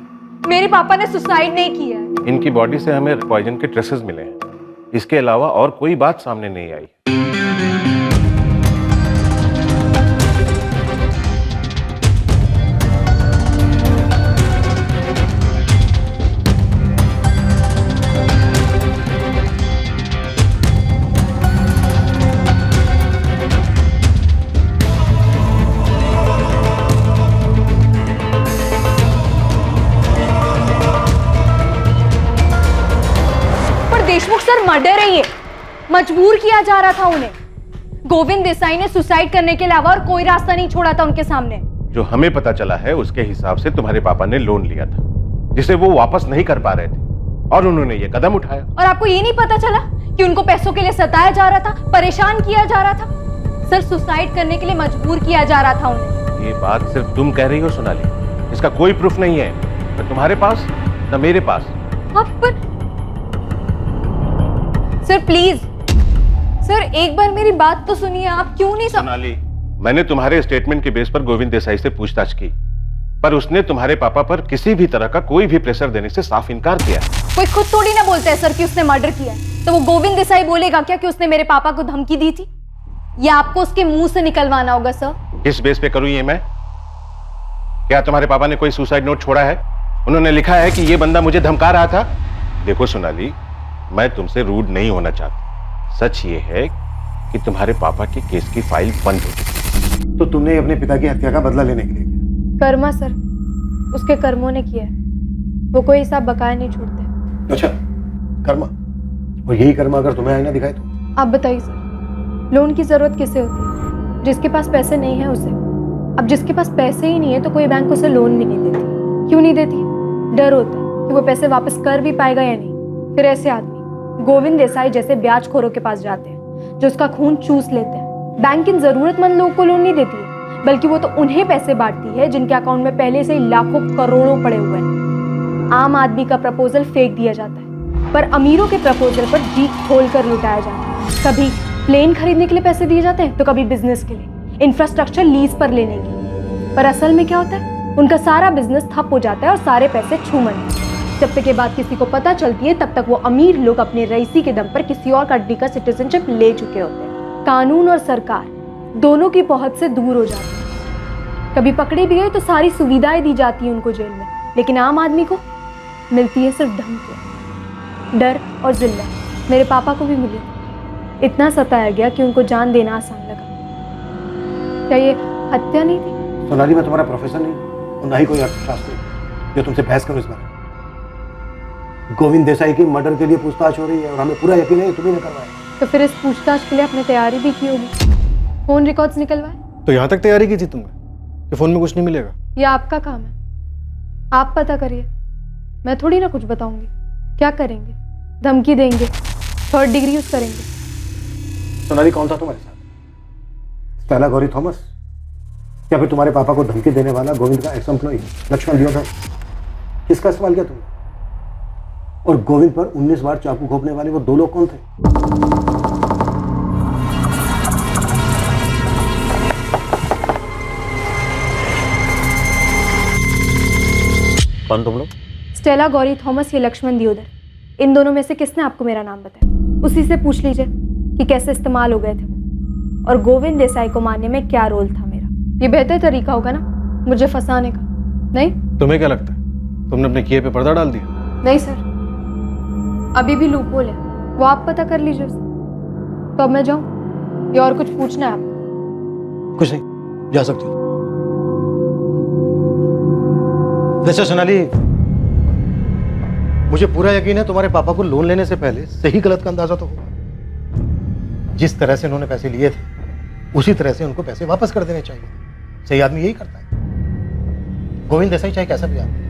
मेरे पापा ने सुसाइड नहीं किया है। इनकी बॉडी से हमें पॉइजन के ट्रेसेस मिले हैं, इसके अलावा और कोई बात सामने नहीं आई। मजबूर किया जा रहा था उन्हें। गोविंद देसाई ने सुसाइड करने के अलावा और कोई रास्ता नहीं छोड़ा था उनके सामने। जो हमें पता चला है उसके हिसाब से तुम्हारे पापा ने लोन लिया था जिसे वो वापस नहीं कर पा रहे थे और उन्होंने ये कदम उठाया। और आपको ये नहीं पता चला कि उनको पैसों के लिए सताया जा रहा था, परेशान किया जा रहा था, सर सुसाइड करने के लिए मजबूर किया जा रहा था उन्हें। ये बात सिर्फ तुम कह रही हो सोनाली, इसका कोई प्रूफ नहीं है, न तुम्हारे पास न मेरे पास। पर सर प्लीज, सर एक बार मेरी बात तो सुनिए, आप क्यों नहीं सोनाली, मैंने तुम्हारे स्टेटमेंट के बेस पर गोविंद देसाई से पूछताछ की, पर उसने तुम्हारे पापा पर किसी भी तरह का कोई भी प्रेशर देने से साफ इनकार किया। कोई खुद थोड़ी ना बोलता है सर कि उसने मर्डर किया है, तो वो गोविंद देसाई बोलेगा क्या कि उसने मेरे पापा को धमकी दी थी? या आपको उसके मुंह से निकलवाना होगा सर? किस बेस पे करूं ये मैं? क्या तुम्हारे पापा ने कोई सुसाइड नोट छोड़ा है? उन्होंने लिखा है कि ये बंदा मुझे धमका रहा था? देखो सोनाली, मैं तुमसे रूड नहीं होना चाहता, सच ये है कि तुम्हारे पापा के केस की फाइल बंद हो चुकी। तो तुमने अपने पिता की हत्या का बदला लेने के लिए किया? कर्मा सर, उसके कर्मों ने किया है, वो कोई हिसाब बकाया नहीं छोड़ते। अच्छा, कर्मा, और यही कर्मा अगर तुम्हें आईना दिखाए तो? आप बताइए सर, लोन की जरूरत किसे होती है? जिसके पास पैसे नहीं है उसे। अब जिसके पास पैसे ही नहीं है तो कोई बैंक उसे लोन भी नहीं देती। क्यों नहीं देती? डर होता है कि वो पैसे वापस कर भी पाएगा या नहीं। फिर ऐसे आदमी गोविंद देसाई जैसे ब्याजखोरों के पास जाते हैं जो उसका खून चूस लेते हैं। बैंक इन जरूरतमंद लोगों को लोन नहीं देती है, बल्कि वो तो उन्हें पैसे बांटती है जिनके अकाउंट में पहले से ही लाखों करोड़ों पड़े हुए हैं। आम आदमी का प्रपोजल फेंक दिया जाता है, पर अमीरों के प्रपोजल पर जी खोल कर लुटाया जाता है। कभी प्लेन खरीदने के लिए पैसे दिए जाते हैं तो कभी बिजनेस के लिए, इंफ्रास्ट्रक्चर लीज पर लेने के लिए। पर असल में क्या होता है? उनका सारा बिजनेस ठप हो जाता है और सारे पैसे छूमन। जब तक ये बात किसी को पता चलती है तब तक वो अमीर लोग अपने रईसी के दम पर किसी और कंट्री का सिटीजनशिप ले चुके होते हैं। कानून और सरकार दोनों की पहुंच से दूर हो जाती है। कभी पकड़े भी गए तो सारी सुविधाएं दी जाती हैं उनको जेल में, लेकिन आम आदमी को मिलती है सिर्फ धमकी, डर और जिल्लत। मेरे पापा को भी मिली, इतना सताया गया कि उनको जान देना आसान लगा। क्या ये हत्या नहीं थी? सोनाली, मैं तुम्हारा प्रोफेसर नहीं और ना ही कोई अर्थशास्त्री जो तुमसे बहस करो इस बारे में। गोविंद देसाई की मर्डर के लिए पूछताछ हो रही है और हमें पूरा यकीन है तुम्ही ने करवाया। तो फिर इस पूछताछ के लिए आपने तैयारी भी की होगी, फोन रिकॉर्ड्स निकलवाए? तो यहाँ तक तैयारी की थी तुमने कि फोन में कुछ नहीं मिलेगा? ये आपका काम है, आप पता करिए, मैं थोड़ी ना कुछ बताऊंगी। क्या करेंगे? धमकी देंगे, थर्ड डिग्री यूज करेंगे? सोनाली, कौन था तुम्हारे साथ? स्टेला गौरी थॉमस या फिर तुम्हारे पापा को धमकी देने वाला गोविंद का एक्स एम्प्लॉई लक्ष्मण दियोदर? किसका इस्तेमाल किया तुमने? और गोविंद पर 19 बार चाकू घोंपने वाले वो दो लोग कौन थे? कौन तुम लोग? स्टेला गौरी थॉमस या लक्ष्मण दियोदर, इन दोनों में से किसने आपको मेरा नाम बताया? उसी से पूछ लीजिए कि कैसे इस्तेमाल हो गए थे वो, और गोविंद देसाई को मारने में क्या रोल था मेरा। ये बेहतर तरीका होगा ना मुझे फंसाने का, नहीं? तुम्हें क्या लगता है तुमने अपने किए पे पर्दा डाल दिया? नहीं सर, अभी भी लूपहोल है, वो आप पता कर लीजिए उसे। तो अब मैं जाऊं या और कुछ पूछना है आपको? कुछ नहीं, जा सकती हो। वैसे सोनाली, मुझे पूरा यकीन है तुम्हारे पापा को लोन लेने से पहले सही गलत का अंदाजा तो होगा। जिस तरह से उन्होंने पैसे लिए थे उसी तरह से उनको पैसे वापस कर देने चाहिए। सही आदमी यही करता है। गोविंद देसाई चाहे कैसा भी आदमी,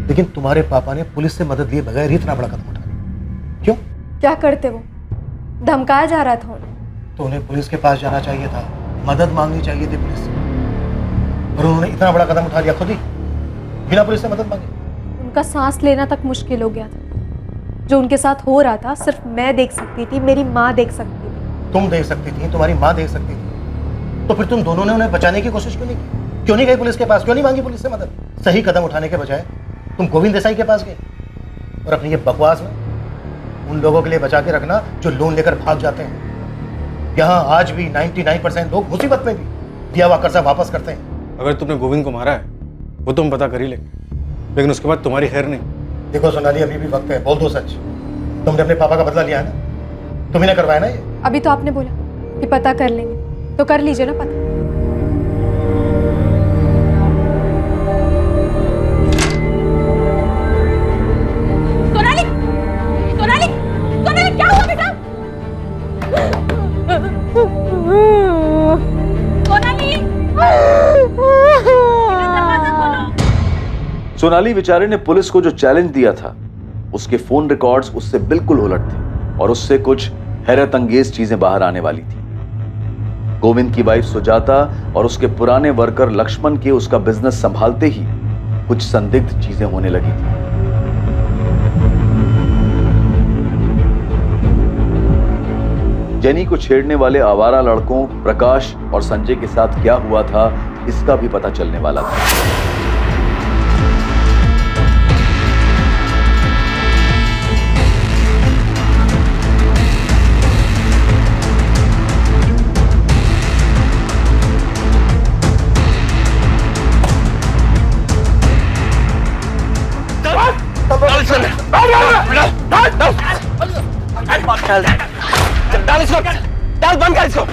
लेकिन तुम्हारे पापा ने पुलिस से मदद लिए बगैर ही इतना बड़ा कदम उठा लिया। क्यों? क्या करते वो? धमकाया जा रहा था उन्हें। तो उन्हें पुलिस के पास जाना चाहिए था, मदद मांगनी चाहिए थी पुलिस से, और उन्होंने इतना बड़ा कदम उठा लिया खुद ही, बिना पुलिस से मदद मांगे। उनका सांस लेना तक मुश्किल हो गया था। जो उनके साथ हो रहा था सिर्फ मैं देख सकती थी, मेरी माँ देख सकती थी। तुम देख सकती थी, तुम्हारी माँ देख सकती थी, तो फिर तुम दोनों ने उन्हें बचाने की कोशिश क्यों नहीं की? क्यों नहीं गए पुलिस के पास? क्यों नहीं मांगी पुलिस से मदद? सही कदम उठाने के बजाय तुम गोविंद देसाई के पास गए और अपनी ये बकवास में उन लोगों के लिए बचा के रखना जो लोन लेकर भाग जाते हैं। यहाँ आज भी 99% लोग मुसीबत में भी दिया हुआ कर्जा वापस करते हैं। अगर तुमने गोविंद को मारा है वो तो हम पता कर ही लेंगे, लेकिन उसके बाद तुम्हारी खैर नहीं। देखो सोनाली, अभी भी वक्त है, बोल दो सच। तुमने अपने पापा का बदला लिया है ना? तुम्ही ने करवाया ना ये? अभी तो आपने बोला कि पता कर लेंगे, तो कर लीजिए ना पता। सोनाली, सोनाली, सोनाली, क्या हुआ बेटा? सोनाली बेचारे ने पुलिस को जो चैलेंज दिया था, उसके फोन रिकॉर्ड्स उससे बिल्कुल उलट थे और उससे कुछ हैरत अंगेज चीजें बाहर आने वाली थी। गोविंद की वाइफ सुजाता और उसके पुराने वर्कर लक्ष्मण के उसका बिजनेस संभालते ही कुछ संदिग्ध चीजें होने लगी थी। जेनी को छेड़ने वाले आवारा लड़कों प्रकाश और संजय के साथ क्या हुआ था, इसका भी पता चलने वाला था। बंद कर इसको।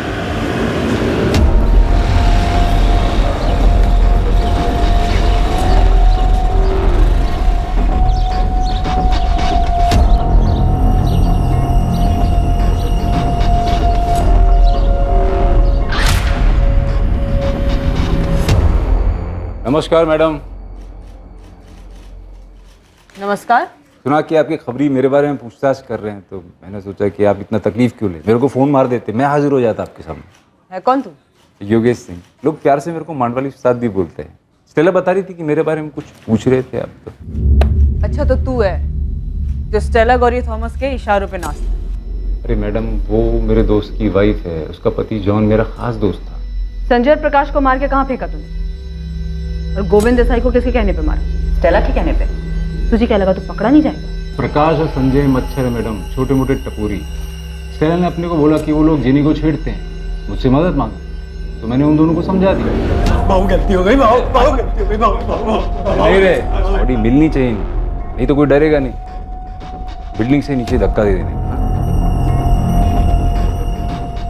नमस्कार मैडम। नमस्कार। सुना कि आपकी खबरी मेरे बारे में पूछताछ कर रहे हैं, तो मैंने सोचा कि आप इतना तकलीफ क्यों ले, मेरे को फ़ोन मार देते, मैं हाजिर हो जाता आपके सामने। है कौन तू? योगेश सिंह। लोग प्यार से मेरे को मांडवाली उस्ताद भी बोलते हैं। स्टेला बता रही थी कि मेरे बारे में कुछ पूछ रहे थे आप तो। अच्छा, तो तू है जो स्टेला गौरी थॉमस के इशारों पे नाचता है? अरे मैडम, वो मेरे दोस्त की वाइफ है, उसका पति जॉन मेरा खास दोस्त था। संजय और प्रकाश को मार के कहाँ फेंका तूने? और गोविंद देसाई को किसके कहने पे मारा? स्टेला के कहने पे। तुझे क्या लगा तू पकड़ा नहीं जाएगा? प्रकाश और संजय मच्छर है मैडम, छोटे मोटे टपोरी। स्टेला ने अपने को बोला कि वो लोग जेनी को छेड़ते हैं, मुझसे मदद मांगा, तो मैंने उन दोनों को समझा दिया। बहुत गलती हो गई, बहुत गलती हो गई, बहुत। नहीं रे, बॉडी मिलनी चाहिए, नहीं तो कोई डरेगा नहीं। बिल्डिंग से नीचे धक्का दे देने,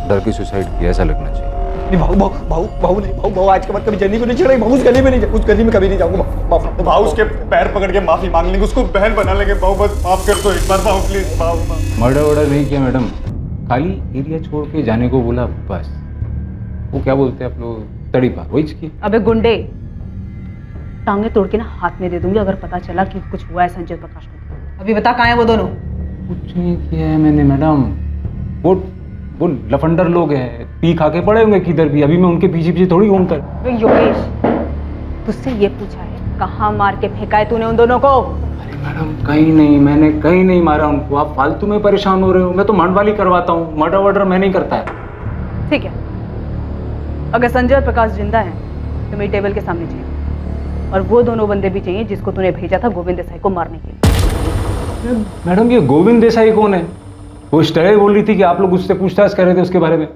डर के सुसाइड किया ऐसा लगना चाहिए। नहीं भाऊ नहीं, भाऊ आज के बाद कभी जेनी को नहीं छेड़ेगा। भाऊ उस गली में नहीं, उस गली में कभी नहीं जाऊंगा। भाऊ उसके पैर पकड़ के माफी मांग लेंगे, उसको बहन बना लेंगे। भाऊ बस माफ कर दो एक बार, भाऊ प्लीज। भाऊ मर्डर वर्डर नहीं किया मैडम, खाली एरिया छोड़ के जाने को बोला बस। वो क्या बोलते हैं आप लोग, तड़ी पार, वही की। अबे गुंडे, टांगे तोड़ के ना हाथ में दे दूंगी अगर पता चला कि कुछ हुआ है संजय प्रकाश को। अभी बता कहाँ है वो दोनों? कुछ नहीं किया है मैंने मैडम, वो लफंडर लोग हैं, पी खा के पड़े होंगे किधर भी, अभी मैं उनके पीछे पीछे थोड़ी घूमता। योगेश, तुझसे ये पूछा है कहाँ मार के फेंका है तूने उन दोनों को? अरे मैडम कहीं नहीं, मैंने कहीं नहीं मारा उनको, आप फालतू में परेशान हो रहे हो। मैं तो मांडवाली करवाता हूँ, मर्डर वर्डर मैं नहीं करता है। ठीक है, अगर संजय और प्रकाश जिंदा हैं तो मेरी टेबल के सामने चाहिए, और वो दोनों बंदे भी चाहिए जिसको तूने भेजा था गोविंद देसाई को मारने के लिए। मैडम ये गोविंद देसाई कौन है? वो स्टेला बोल रही थी कि आप लोग उससे पूछताछ कर रहे थे उसके बारे में।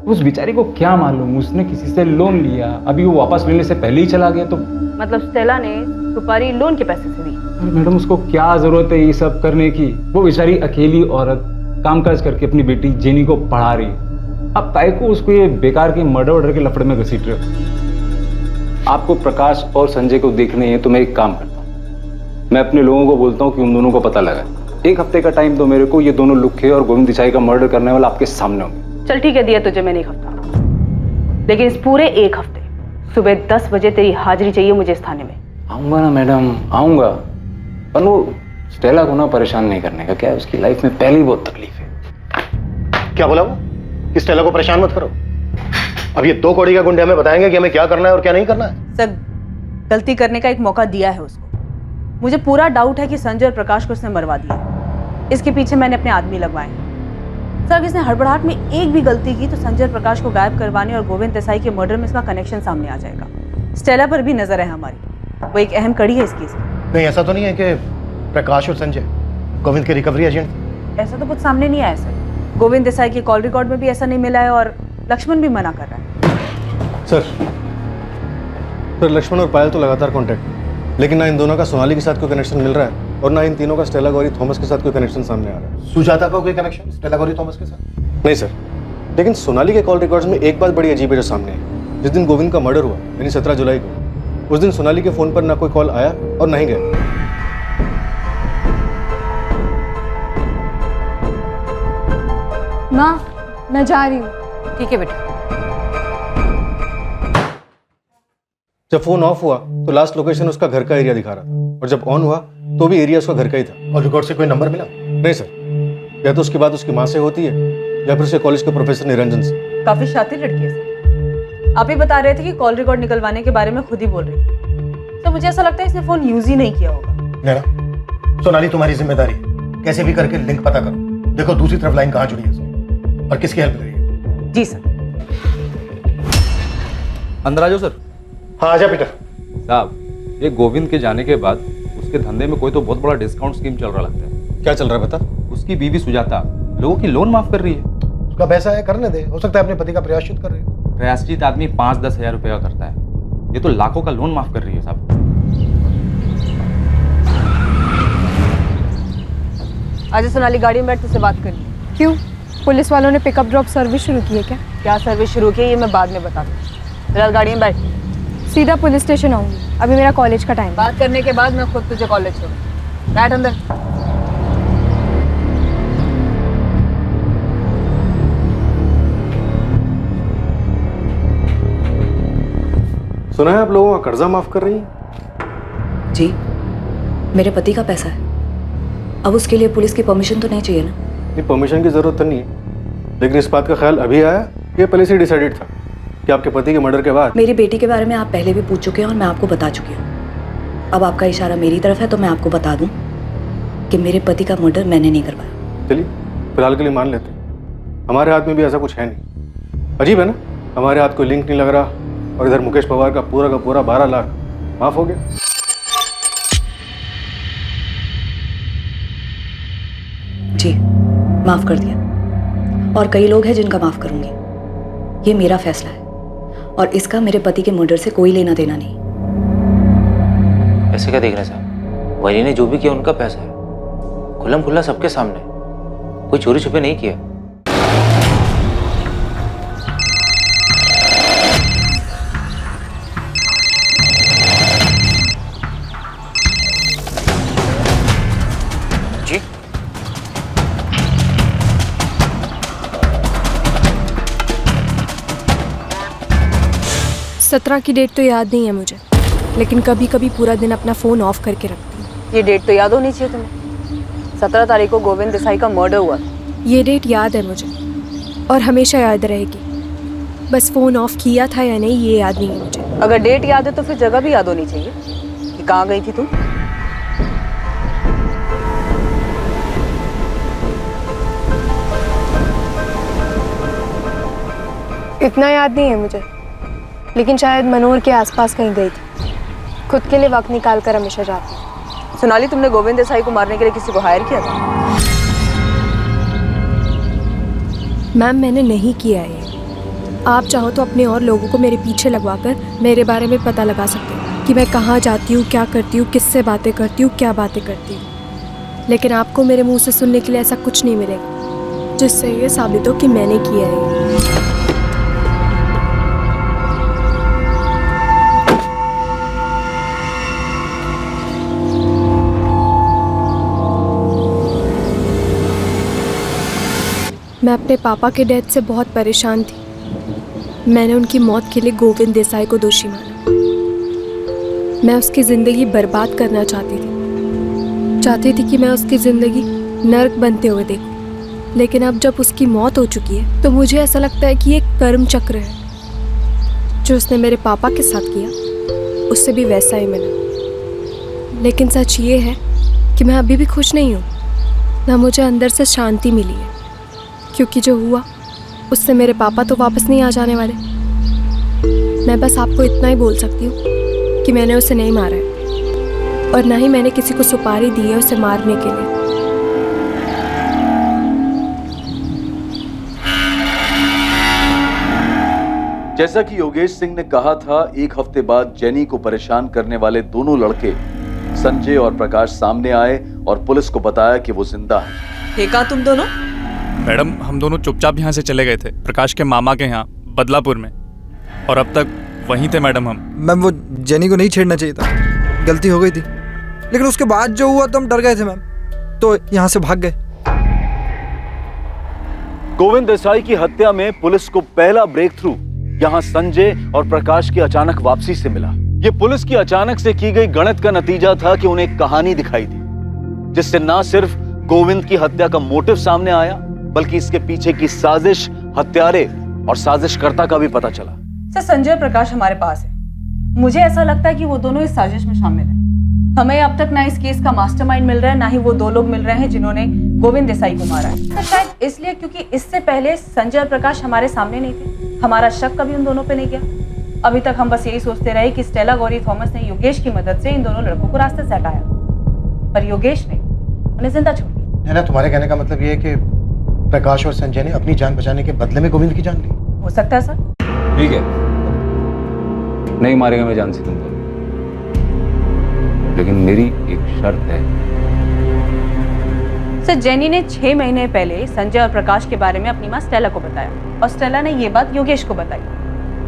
उस बेचारी को क्या मालूम, उसने किसी से लोन लिया, अभी वो वापस लेने से पहले ही चला गया। तो मतलब स्टेला ने सुपारी लोन के पैसे से दी? अरे मैडम उसको क्या जरूरत है ये सब करने की? वो बेचारी अकेली औरत कामकाज करके अपनी बेटी जेनी को पढ़ा रही है। अब ताई को उसको ये बेकार के मर्डर वर्डर के लफड़े में घसीट रहे हो। आपको प्रकाश और संजय को देखने हैं तो मैं एक काम करता हूँ, मैं अपने लोगों को बोलता हूँ कि उन दोनों को पता लगा। एक हफ्ते का टाइम दो मेरे को, ये दोनों लुखे और गोविंद देसाई का मर्डर करने वाला आपके सामने होंगे। चल ठीक है, दिया तुझे मैंने एक हफ्ता, लेकिन इस पूरे एक हफ्ते सुबह 10 बजे तेरी हाजिरी चाहिए मुझे इस थाने में। आऊंगा ना मैडम, आऊंगा, पर वो स्टेला को ना परेशान नहीं करने का। क्या है, उसकी लाइफ में पहले ही बहुत तकलीफ है। क्या बोला वो कि स्टेला को परेशान मत करो? अब ये 2 कौड़ी का गुंडे हमें बताएंगे कि हमें क्या करना है और क्या नहीं करना है। सर, गलती करने का एक मौका दिया है उसको। मुझे पूरा डाउट है कि संजय और प्रकाश को उसने मरवा दिया। इसके पीछे मैंने अपने आदमी लगवाए हैं। सर, अगर इसने हड़बड़ाहट में एक भी गलती की तो संजय और प्रकाश को गायब करवाने और गोविंद देसाई के मर्डर में इसका कनेक्शन सामने आ जाएगा। स्टेला पर भी नजर है हमारी, वो एक अहम कड़ी है इस केस में। नहीं, ऐसा तो नहीं है कि प्रकाश और संजय गोविंद के रिकवरी एजेंट? ऐसा तो कुछ सामने नहीं आया सर। गोविंद देसाई के कॉल रिकॉर्ड में भी ऐसा नहीं मिला है और लक्ष्मण भी मना कर रहा है। सर लक्ष्मण और पायल तो लगातार कांटेक्ट में, लेकिन ना इन दोनों का सोनाली के साथ कोई कनेक्शन मिल रहा है और ना इन तीनों का स्टेला गौरी थॉमस के साथ कोई कनेक्शन सामने आ रहा है। सुजाता का कोई कनेक्शन स्टेला गौरी थॉमस के साथ? नहीं सर, लेकिन सोनाली के कॉल रिकॉर्ड्स में एक बात बड़ी अजीब है जो सामने है। जिस दिन गोविंद का मर्डर हुआ यानी 17 जुलाई को, उस दिन सोनाली के फोन पर ना कोई कॉल आया और ना ही गया। माँ, मैं जा रही हूँ। ठीक है बेटा। जब फोन ऑफ हुआ तो लास्ट लोकेशन उसका घर का एरिया दिखा रहा था, और जब ऑन हुआ तो भी एरिया उसका घर का ही था। और रिकॉर्ड से कोई नंबर मिला? नहीं सर, या तो उसकी बात उसकी माँ से होती है या फिर उसके कॉलेज के प्रोफेसर निरंजन से। काफी शातिर लड़की है सर। आप ही बता रहे थे कि कॉल रिकॉर्ड निकलवाने के बारे में खुद ही बोल रही थी। तो मुझे ऐसा लगता है इसने फोन यूज ही नहीं किया होगा। नैना, सोनाली तुम्हारी जिम्मेदारी, कैसे भी करके लिंक पता करो। देखो दूसरी तरफ लाइन कहाँ जुड़ी है इसमें और किसकी हेल्प करिए। जी सर। अंदर आ जाओ सर। हाँ आजा पीटर। साहब, ये गोविंद के जाने के बाद उसके धंधे में कोई तो बहुत बड़ा डिस्काउंट स्कीम चल रहा लगता है। क्या चल रहा है बता? उसकी बीवी सुजाता लोगों की लोन माफ कर रही है। उसका पैसा है, करने दे, हो सकता है अपने पति का प्रयाश्चित कर रही हो। प्रयाश्चित आदमी 5-10 हजार रुपए का करता है, ये तो लाखों का लोन माफ कर रही है साहब। आज सोनाली गाड़ी में बैठ तुझसे बात करनी है। क्यों? पुलिस वालों ने पिकअप ड्रॉप सर्विस शुरू की है क्या? क्या सर्विस शुरू की है ये मैं बाद में बता दूँ। फिलहाल गाड़ी में बैठ। सीधा पुलिस स्टेशन आऊंगी, अभी मेरा कॉलेज का टाइम। बात करने के बाद मैं खुद तुझे कॉलेज छोड़ूँ। बैठ अंदर। सुना है आप लोगों का कर्जा माफ कर रही है? जी, मेरे पति का पैसा है। अब उसके लिए पुलिस की परमिशन तो नहीं चाहिए ना? नहीं, परमिशन की जरूरत तो नहीं है, लेकिन इस बात का ख्याल अभी आया, ये पहले से डिसाइडेड था कि आपके पति के मर्डर के बाद। मेरी बेटी के बारे में आप पहले भी पूछ चुके हैं और मैं आपको बता चुकी हूँ। अब आपका इशारा मेरी तरफ है तो मैं आपको बता दूं कि मेरे पति का मर्डर मैंने नहीं करवाया। चलिए फिलहाल के लिए मान लेते हैं, हमारे हाथ में भी ऐसा कुछ है नहीं। अजीब है ना, हमारे हाथ कोई लिंक नहीं लग रहा और इधर मुकेश पवार का पूरा 12 लाख माफ हो गया। जी, माफ कर दिया, और कई लोग हैं जिनका माफ करूंगी। ये मेरा फैसला है और इसका मेरे पति के मर्डर से कोई लेना देना नहीं। ऐसे क्या देख रहे हैं साहब? वही ने जो भी किया उनका पैसा है, खुल्लम खुल्ला सबके सामने, कोई चोरी छुपे नहीं किया। जी 17 की डेट तो याद नहीं है मुझे, लेकिन कभी कभी पूरा दिन अपना फ़ोन ऑफ करके रखती हूँ। ये डेट तो याद होनी चाहिए तुम्हें। 17 तारीख को गोविंद देसाई का मर्डर हुआ। ये डेट याद है मुझे और हमेशा याद रहेगी, बस फ़ोन ऑफ किया था या नहीं ये याद नहीं है मुझे। अगर डेट याद है तो फिर जगह भी याद होनी चाहिए कि कहाँ गई थी तुम। इतना याद नहीं है मुझे, लेकिन शायद मनोर के आसपास कहीं गई थी। खुद के लिए वक्त निकाल कर हमेशा जाती हूँ। सोनाली, तुमने गोविंद देसाई को मारने के लिए किसी को हायर किया था? मैम, मैंने नहीं किया है। आप चाहो तो अपने और लोगों को मेरे पीछे लगवाकर मेरे बारे में पता लगा सकते हो कि मैं कहाँ जाती हूँ, क्या करती हूँ, किससे बातें करती हूँ, क्या बातें करती हूँ। लेकिन आपको मेरे मुंह से सुनने के लिए ऐसा कुछ नहीं मिलेगा जिससे ये साबित हो कि मैंने किया है। मैं अपने पापा के डेथ से बहुत परेशान थी। मैंने उनकी मौत के लिए गोविंद देसाई को दोषी माना। मैं उसकी ज़िंदगी बर्बाद करना चाहती थी कि मैं उसकी ज़िंदगी नर्क बनते हुए देखूं। लेकिन अब जब उसकी मौत हो चुकी है तो मुझे ऐसा लगता है कि ये कर्म चक्र है। जो उसने मेरे पापा के साथ किया उससे भी वैसा ही मिला। लेकिन सच ये है कि मैं अभी भी खुश नहीं हूँ, ना मुझे अंदर से शांति मिली है, क्योंकि जो हुआ उससे मेरे पापा तो वापस नहीं आ जाने वाले। मैं बस आपको इतना ही बोल सकती हूँ कि मैंने उसे नहीं मारा है और ना ही मैंने किसी को सुपारी दी है उसे मारने के लिए। जैसा कि योगेश सिंह ने कहा था, एक हफ्ते बाद जेनी को परेशान करने वाले दोनों लड़के संजय और प्रकाश सामने आए और पुलिस को बताया कि वो जिंदा हैं। थे कहाँ तुम दोनों? मैडम, हम दोनों चुपचाप यहाँ से चले गए थे, प्रकाश के मामा के यहाँ बदलापुर में, और अब तक वहीं थे मैडम हम। मैम, वो जेनी को नहीं छेड़ना चाहिए था, गलती हो गई थी। लेकिन उसके बाद जो हुआ तो हम डर गए थे मैम, तो यहाँ से भाग गए। गोविंद देसाई की हत्या में पुलिस को पहला ब्रेक थ्रू यहाँ संजय और प्रकाश की अचानक वापसी से मिला। ये पुलिस की अचानक से की गई गणित का नतीजा था कि उन्हें एक कहानी दिखाई दी, जिससे ना सिर्फ गोविंद की हत्या का मोटिव सामने आया, बल्कि इसके पीछे की साजिश, हत्यारे और साजिशकर्ता का भी पता चला। सर, संजय और प्रकाश हमारे पास है। मुझे ऐसा लगता है कि वो दोनों इस साजिश में शामिल हैं। हमें अब तक ना इस केस का मास्टरमाइंड मिल रहा है, ना ही वो दो लोग मिल रहे हैं जिन्होंने गोविंद देसाई को मारा है। तो शायद इसलिए क्योंकि इससे पहले संजय और प्रकाश हमारे सामने नहीं थे, हमारा शक कभी उन दोनों पे नहीं गया। अभी तक हम बस यही सोचते रहे कि स्टेला गौरी थॉमस ने योगेश की मदद से इन दोनों लड़कों को रास्ते से हटाया, पर योगेश ने उन्हें जिंदा छोड़ दिया। ना, तुम्हारे कहने का मतलब ये है कि प्रकाश और संजय ने अपनी जान बचाने के बदले में गोविंद की जान ली? हो सकता है सर। ठीक है, नहीं मारेगा मैं जान से तुम दोनों, लेकिन मेरी एक शर्त है। सर, जेनी ने 6 महीने पहले संजय और प्रकाश के बारे में अपनी माँ स्टेला को बताया और स्टेला ने ये बात योगेश को बताई।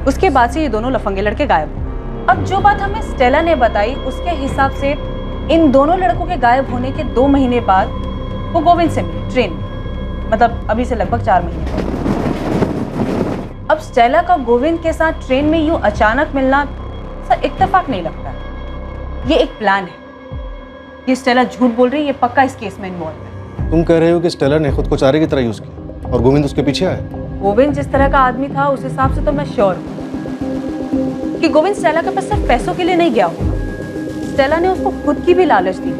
उसके बाद से ये दोनों लफंगे लड़के गायब हुए। अब जो बात हमें स्टेला ने बताई उसके हिसाब से इन दोनों लड़कों के गायब होने के 2 महीने बाद वो गोविंद से मिले ट्रेन में, मतलब अभी से लगभग 4 महीने पहले। अब स्टेला का गोविंद के साथ ट्रेन में यूं अचानक मिलना सर इत्तेफाक नहीं लगता, ये एक प्लान है। ये स्टेला झूठ बोल रही है, ये पक्का इस केस में इन्वॉल्व है। तुम कह रहे हो कि स्टेला ने खुद को चारे की तरह यूज किया और गोविंद उसके पीछे आया? गोविंद जिस तरह का आदमी था उस हिसाब से तो मैं श्योर हूँ कि गोविंद स्टेला के पास सिर्फ पैसों के लिए नहीं गया होगा। स्टेला ने उसको खुद की भी लालच दी।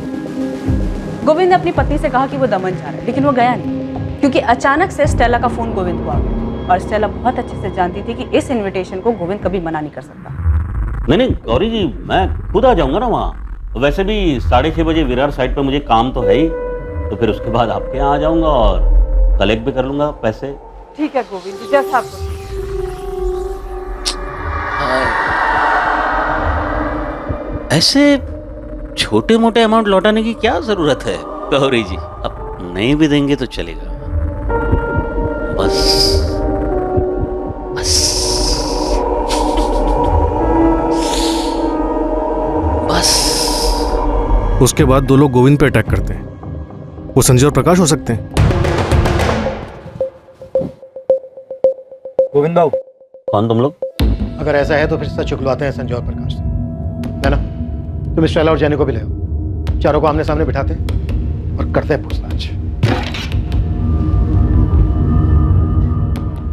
गोविंद ने अपनी पत्नी से कहा कि वो दमन जा रहा है, लेकिन वो गया नहीं, क्योंकि अचानक से स्टेला का फोन गोविंद को आ गया और स्टेला बहुत अच्छे से जानती थी कि इस इनविटेशन को गोविंद कभी मना नहीं कर सकता। नहीं गौरी जी, मैं खुद आ जाऊंगा ना वहाँ। वैसे भी 6:30 बजे विरार साइड पर मुझे काम तो है ही, तो फिर उसके बाद आपके यहाँ आ जाऊंगा और कलेक्ट भी कर लूंगा पैसे। ठीक है गोविंद जी, जैसा आपको। ऐसे छोटे मोटे अमाउंट लौटाने की क्या जरूरत है गौरी जी? अब नहीं भी देंगे तो चलेगा, बस बस बस। उसके बाद 2 लोग गोविंद पे अटैक करते हैं। वो संजय और प्रकाश हो सकते हैं। गोविंद बाबू, कौन तुम लोग? अगर ऐसा है तो फिर सच चुकलवाते हैं संजय और प्रकाश से, है ना? तुम स्टेला और जैनी को भी ले आओ, चारों को आमने सामने बिठाते हैं और करते हैं पूछताछ।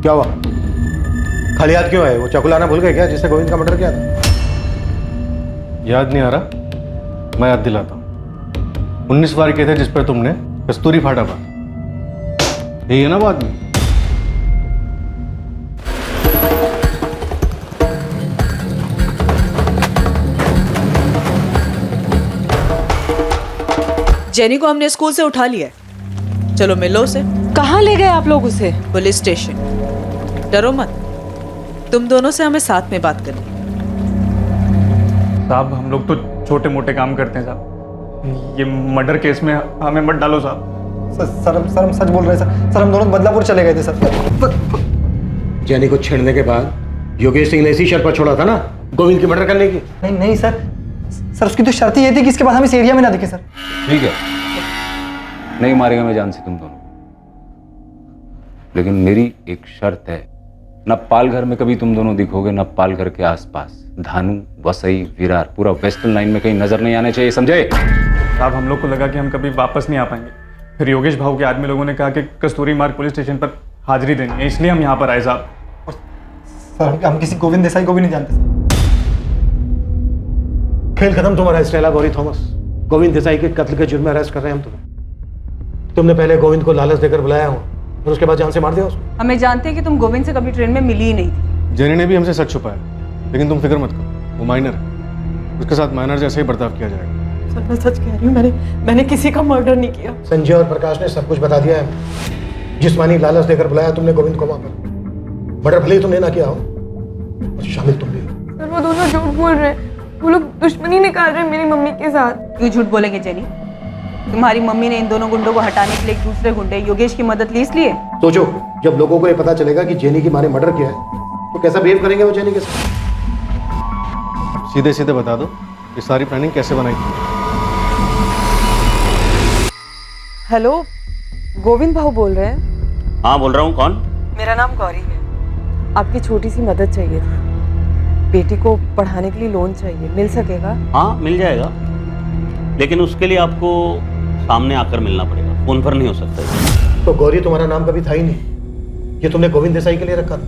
क्या हुआ? खाली हाथ क्यों है? वो चाकू लाना भूल गए क्या, जिससे गोविंद का मर्डर किया था? याद नहीं आ रहा, मैं याद दिलाता हूँ। 19 वार के थे जिस पर तुमने कस्तूरी फाटा था, यही है ना बात में? जेनी को हमने स्कूल से उठा लिया है, चलो मिलो उसे। कहाँ ले गए आप लोग उसे? Police station. डरो मत, तुम दोनों से हमें साथ में बात करनी है। साहब, हम लोग तो छोटे मोटे काम करते हैं साहब, ये मर्डर केस में हमें मत डालो साहब। सर हम सच बोल रहे हैं सर, हम दोनों बदलापुर चले गए थे सर। जैनी को छेड़ने के बाद योगेश सिंह ने इसी शर्त पर छोड़ा था ना, गोविंद की मर्डर करने की? नहीं सर, उसकी तो शर्त ये थी कि इसके बाद हम इस एरिया में ना दिखे सर। ठीक है, नहीं मारेगा मैं जान से तुम दोनों, लेकिन मेरी एक शर्त है। न पालघर में कभी तुम दोनों दिखोगे, न पालघर के आसपास। धानु, वसई, विरार, पूरा वेस्टर्न लाइन में कहीं नजर नहीं आने चाहिए, समझे? साहब, हम लोग को लगा कि हम कभी वापस नहीं आ पाएंगे, फिर योगेश भाऊ के आदमी लोगों ने कहा कि कस्तूरी मार्ग पुलिस स्टेशन पर हाजिरी देनी है, इसलिए हम यहाँ पर आए साहब। सर, हम किसी गोविंद देसाई को भी नहीं जानते सर। खेल खत्म तुम्हारा स्टेला गौरी थॉमस। गोविंद देसाई के कत्ल के जुर्म में अरेस्ट कर रहे हैं हम तुम्हें। तुमने पहले गोविंद को लालच देकर बुलाया हो और उसके बाद जान से मार दिया उसको। हमें जानते हैं कि तुम गोविंद से कभी ट्रेन में मिली ही नहीं थी। जेनी ने भी हमसे सच छुपाया, लेकिन तुम फिक्र मत करो, वो माइनर है, उसके साथ माइनर जैसे ही बर्ताव किया जाएगा। सर, मैं सच कह रही हूँ, मैंने किसी का मर्डर नहीं किया। संजय और प्रकाश ने सब कुछ बता दिया है। जिस्मानी लालच देकर बुलाया तुमने गोविंद को वहां पर। मर्डर भले ही तुमने ना किया हो, शामिल तुम भी। सर, वो दोनों झूठ बोल रहे हैं, वो लोग दुश्मनी निकाल रहे हैं मेरी मम्मी के साथ। क्यों झूठ बोलेंगे जेनी? तुम्हारी मम्मी ने इन दोनों गुंडों को हटाने के लिए एक दूसरे गुंडे योगेश की मदद ली इसलिए। सोचो, जब लोगों को ये पता चलेगा कि जेनी की माँ ने मर्डर किया है तो कैसा बिहेव करेंगे वो जेनी के साथ? सीधे सीधे बता दो ये सारी प्लानिंग कैसे बनाई थी? हेलो, गोविंद भाऊ बोल रहे हैं? हाँ बोल रहा हूँ। कौन? मेरा नाम गौरी है, आपकी छोटी सी मदद चाहिए थी। बेटी को पढ़ाने के लिए लोन चाहिए, मिल सकेगा? हाँ मिल जाएगा, लेकिन उसके लिए आपको सामने आकर मिलना पड़ेगा, फोन पर नहीं हो सकता। तो गौरी तुम्हारा नाम कभी था ही नहीं, ये तुमने गोविंद देसाई के लिए रखा था?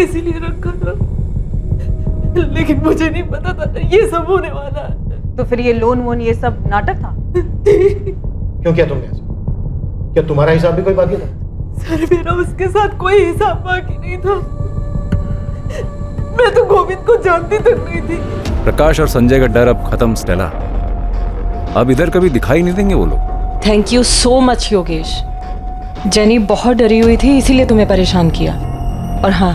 इसीलिए रखा था, लेकिन मुझे नहीं पता था ये सब होने वाला है। तो फिर ये लोन वोन ये सब नाटक था? क्यों किया तुमने ऐसा? क्या तुम्हारा हिसाब भी कोई बाकी था? सर मेरा उसके साथ कोई हिसाब बाकी नहीं था, मैं तो गोविंद को जानती तक नहीं थी। प्रकाश और संजय का डर अब खत्म स्टेला, अब इधर कभी दिखाई नहीं देंगे वो लोग। Thank you so much Yogesh. Jenny बहुत डरी हुई थी, इसीलिए तुम्हें परेशान किया। और हाँ,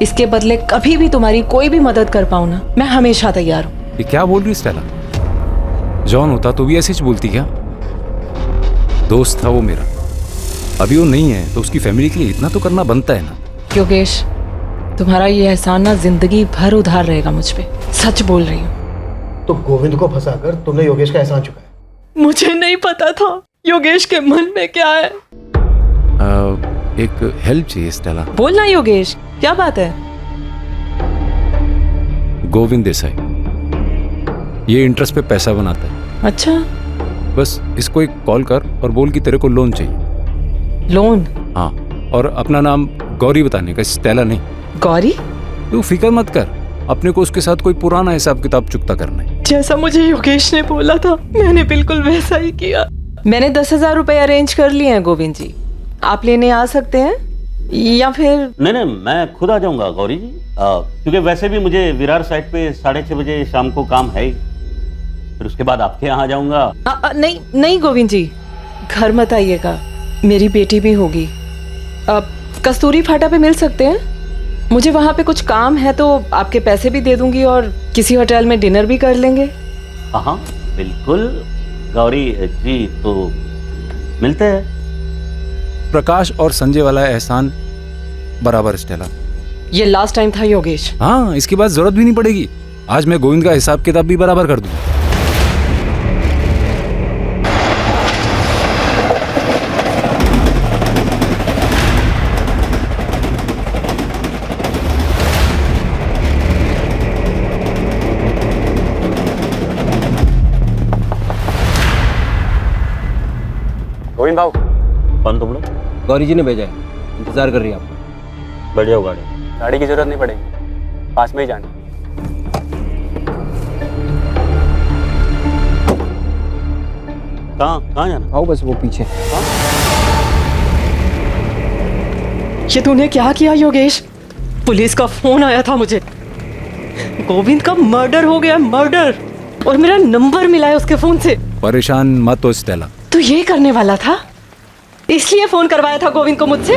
इसके बदले कभी भी तुम्हारी कोई भी मदद कर पाऊँ ना, मैं हमेशा तैयार हूँ। ये क्या बोल रही स्टेला? जॉन होता तो भी ऐसे ही बोलती क्या? दोस्त था वो मेरा, अभी वो नहीं है तो उसकी फैमिली के लिए इतना तो करना बनता है ना। योगेश, तुम्हारा ये एहसान ना जिंदगी भर उधार रहेगा मुझ पे, सच बोल रही हूँ। तो गोविंद को फंसाकर तुमने योगेश का एहसान चुकाया? मुझे नहीं पता था योगेश के मन में क्या है। एक हेल्प चाहिए स्टेला। बोलना योगेश, क्या बात है? गोविंद देसाई ये इंटरेस्ट पे पैसा बनाता है। अच्छा, बस इसको एक कॉल कर और बोल कि तेरे को लोन चाहिए। लोन? हाँ, और अपना नाम गौरी बताने का, स्टेला नहीं। गौरी? तू फिक्र मत कर, अपने को उसके साथ कोई पुराना हिसाब किताब चुकता करना है। जैसा मुझे योगेश ने बोला था मैंने बिल्कुल वैसा ही किया। मैंने 10,000 रुपए अरेंज कर लिए हैं गोविंद जी, आप लेने आ सकते हैं या फिर? नहीं मैं खुद आ जाऊंगा गौरी जी, क्योंकि वैसे भी मुझे विरार साइड पे 6:30 बजे शाम को काम है ही, फिर उसके बाद आपके यहाँ आ जाऊंगा। नहीं गोविंद जी, घर मत आइएगा, मेरी बेटी भी होगी। कस्तूरी फाटा पे मिल सकते हैं? मुझे वहाँ पे कुछ काम है तो आपके पैसे भी दे दूंगी और किसी होटल में डिनर भी कर लेंगे। हाँ बिल्कुल गौरी जी, तो मिलते हैं। प्रकाश और संजय वाला एहसान बराबर स्टेला। ये लास्ट टाइम था योगेश। हाँ, इसके बाद जरूरत भी नहीं पड़ेगी। आज मैं गोविंद का हिसाब किताब भी बराबर कर दूंगा। गोविंद भाव। कौन तुम लोग? गौरी जी ने भेजा है, इंतजार कर रही है आपका। बैठ जाओ गाड़ी। गाड़ी की जरूरत नहीं पड़ेगी, पास में ही जाना। कहाँ जाना? आओ बस वो पीछे। ये तूने क्या किया योगेश? पुलिस का फोन आया था मुझे, गोविंद का मर्डर हो गया, मर्डर, और मेरा नंबर मिला है उसके फोन से। परेशान मत हो स्टेला। तू ये करने वाला था, इसलिए फोन करवाया था गोविंद को मुझसे?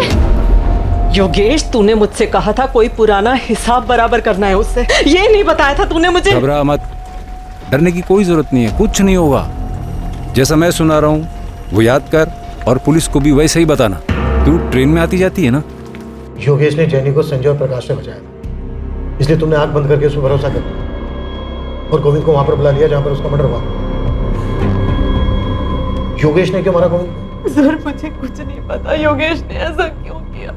योगेश, तूने मुझसे कहा था कोई पुराना हिसाब बराबर करना है उससे, ये नहीं बताया था तूने मुझे? घबरा मत, डरने की कोई जरूरत नहीं है, कुछ नहीं होगा। जैसा मैं सुना रहा हूँ वो याद कर और पुलिस को भी वैसे ही बताना। तू ट्रेन में आती जाती है ना? योगेश ने जैनी को संजय और प्रकाश से बचाया था, इसलिए तुमने आंख बंद करके उस पर भरोसा कर और गोविंद को वहां पर बुला लिया जहां पर उसका मर्डर हुआ। योगेश ने क्यों मारा गोविंद को? सर मुझे कुछ नहीं पता योगेश ने ऐसा क्यों किया,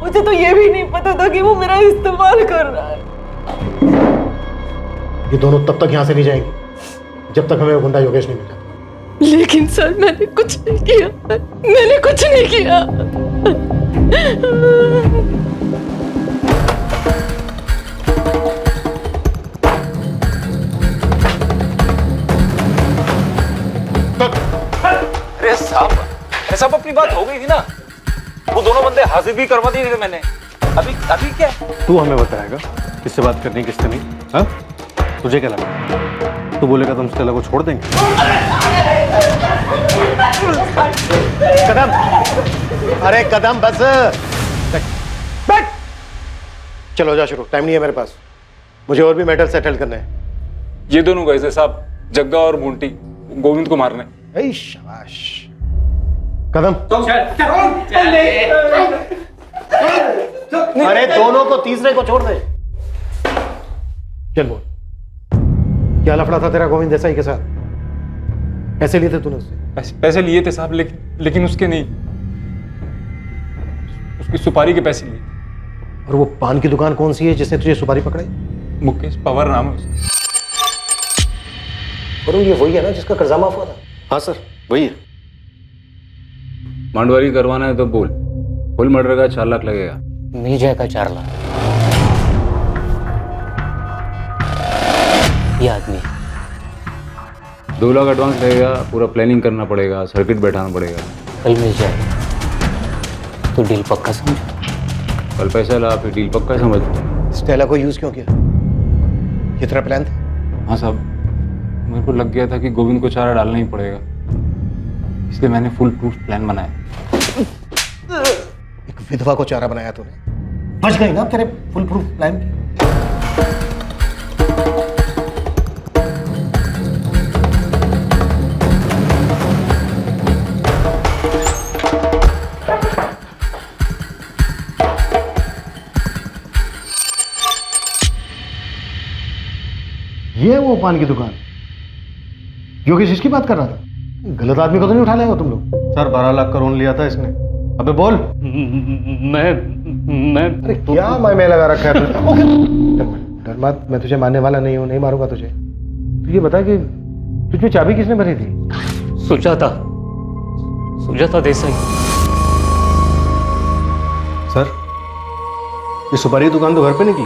मुझे तो ये भी नहीं पता था कि वो मेरा इस्तेमाल कर रहा है। ये दोनों तब तक यहाँ से नहीं जाएंगे जब तक हमें वो गुंडा योगेश नहीं मिला। लेकिन सर मैंने कुछ नहीं किया, मैंने कुछ नहीं किया। अरे साहब अपनी बात हो गई थी ना, वो दोनों बंदे हाजिर भी करवा दिए थे मैंने। अभी क्या? तू हमें बताएगा किससे बात करनी किससे नहीं? हाँ, तुझे क्या लगा तू बोलेगा तुम स्टेला को छोड़ देंगे? कदम, अरे कदम बस बैठ। चलो जा शुरू, टाइम नहीं है मेरे पास, मुझे और भी मैटर सेटल करने हैं। ये दोनों गए थे साहब, जग्गा और मुंटी, गोविंद को मारने। शाबाश। कदम, अरे दोनों को, तीसरे को छोड़ दे। चल बोल, क्या लफड़ा था तेरा गोविंद देसाई के साथ? पैसे लिए थे तूने उससे? पैसे लिए थे साहब, लेकिन उसके नहीं, उसकी सुपारी के पैसे लिए। और वो पान की दुकान कौन सी है जिसने तुझे सुपारी पकड़ाई? मुकेश पवार नाम है उसका। वरुण, ये वही है ना जिसका कर्जा माफ हुआ था? हाँ सर, वही है। मांडवारी करवाना है तो बोल, फुल मर्डर का 4 लाख लगेगा। मिल जाएगा 4 लाख। ये आदमी 2 लाख एडवांस लगेगा, पूरा प्लानिंग करना पड़ेगा, सर्किट बैठाना पड़ेगा। कल मिल जाएगा। तो डील पक्का समझ। कल पैसा ला, फिर डील पक्का समझ। स्टेला को यूज क्यों किया? ये तेरा प्लान था? हाँ साहब, मेरे को लग गया था कि गोविंद को चारा डालना ही पड़ेगा, इसलिए मैंने फुल प्रूफ प्लान बनाया। एक विधवा को चारा बनाया तूने, बच गई ना तेरे फुल प्रूफ प्लान की। ये है वो पान की दुकान योगेश इसकी बात कर रहा था? गलत आदमी को तो नहीं उठा लाए हो तुम लोग? सर 12 लाख का लोन लिया था इसने। अबे बोल। मैं अरे क्या मैं लगा रखा है तूने? डर मत, मैं तुझे मारने वाला नहीं हूँ, नहीं मारूंगा तुझे। तू ये बता कि तुझमें चाबी किसने भरी थी? सुजाता देसाई। सर, ये सुपारी की दुकान तो घर पे निकली।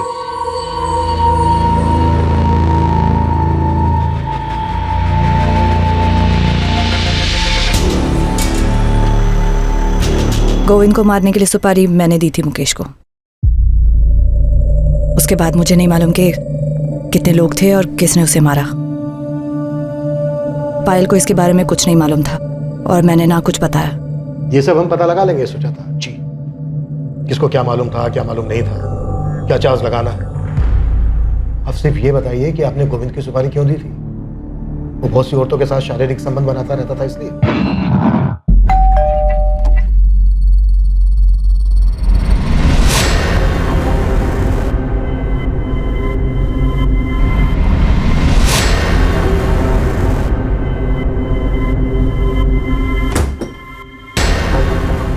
गोविंद को मारने के लिए सुपारी मैंने दी थी मुकेश को। उसके बाद मुझे नहीं मालूम कि कितने लोग थे और किसने उसे मारा। पायल को इसके बारे में कुछ नहीं मालूम था और मैंने ना कुछ बताया। ये सब हम पता लगा लेंगे सुजाता जी, किसको क्या मालूम था, क्या मालूम नहीं था, क्या चार्ज लगाना है। अब सिर्फ ये बताइए कि आपने गोविंद की सुपारी क्यों दी थी? वो बहुत सी औरतों के साथ शारीरिक संबंध बनाता रहता था इसलिए?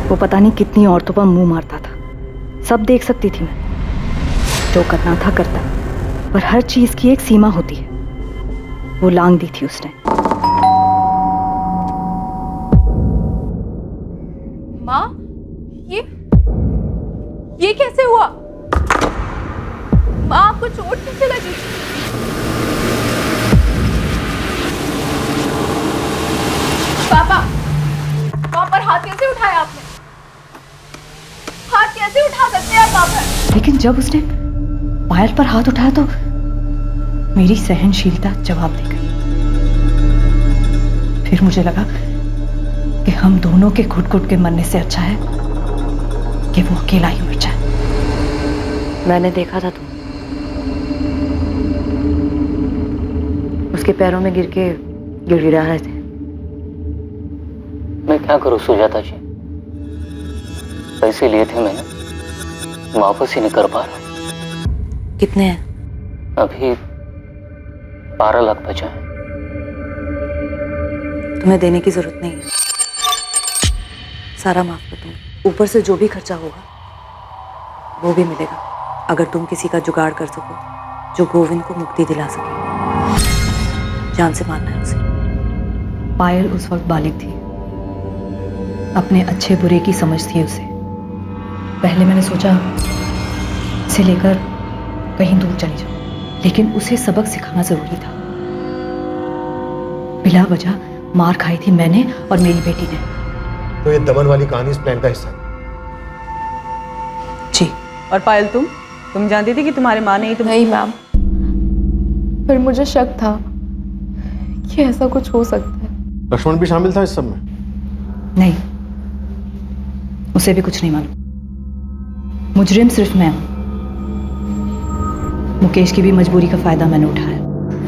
वो पता नहीं कितनी औरतों पर मुंह मारता था, सब देख सकती थी मैं। जो करना था करता, पर हर चीज की एक सीमा होती है। वो लांग दी थी उसने। माँ, ये कैसे हुआ? माँ, आपको चोट कैसे लगी? पापा, वहां पर हाथ कैसे उठाया आपने? हाथ कैसे उठा सकते हैं आप वहां पर? लेकिन जब उसने पायल पर हाथ उठाया तो मेरी सहनशीलता जवाब दे गई। फिर मुझे लगा कि हम दोनों के घुट-घुट के मरने से अच्छा है कि वो अकेला ही मर जाए। मैंने देखा था तुम उसके पैरों में गिर के गिड़गिड़ा रहे थे। मैं क्या करूं सुजाता जी, पैसे लिए थे मैंने, वापस ही नहीं कर पा रहा। कितने हैं? अभी 12 लाख बचा है। तुम्हें देने की जरूरत नहीं है, सारा माफ कर दूंगी। ऊपर से जो भी खर्चा होगा वो भी मिलेगा, अगर तुम किसी का जुगाड़ कर सको जो गोविंद को मुक्ति दिला सके। जान से मारना है उसे। पायल उस वक्त बालिग थी, अपने अच्छे बुरे की समझ थी उसे। पहले मैंने सोचा इसे लेकर कहीं दूर चली जाऊं, लेकिन उसे सबक सिखाना जरूरी था। बिला वजह मार खाई थी मैंने और मेरी बेटी ने। तो ये दमन वाली कहानी इस प्लान का हिस्सा है? जी। और पायल, तुम जानती थी कि तुम्हारे माँ ने ही तुम्हें? नहीं मैम, पर मुझे शक था कि ऐसा कुछ हो सकता है। लक्ष्मण भी शामिल था इस सब में? नहीं, उसे भी कुछ नहीं मालूम। मुजरिम सिर्फ मैं हूं। मुकेश की भी मजबूरी का फायदा मैंने उठाया।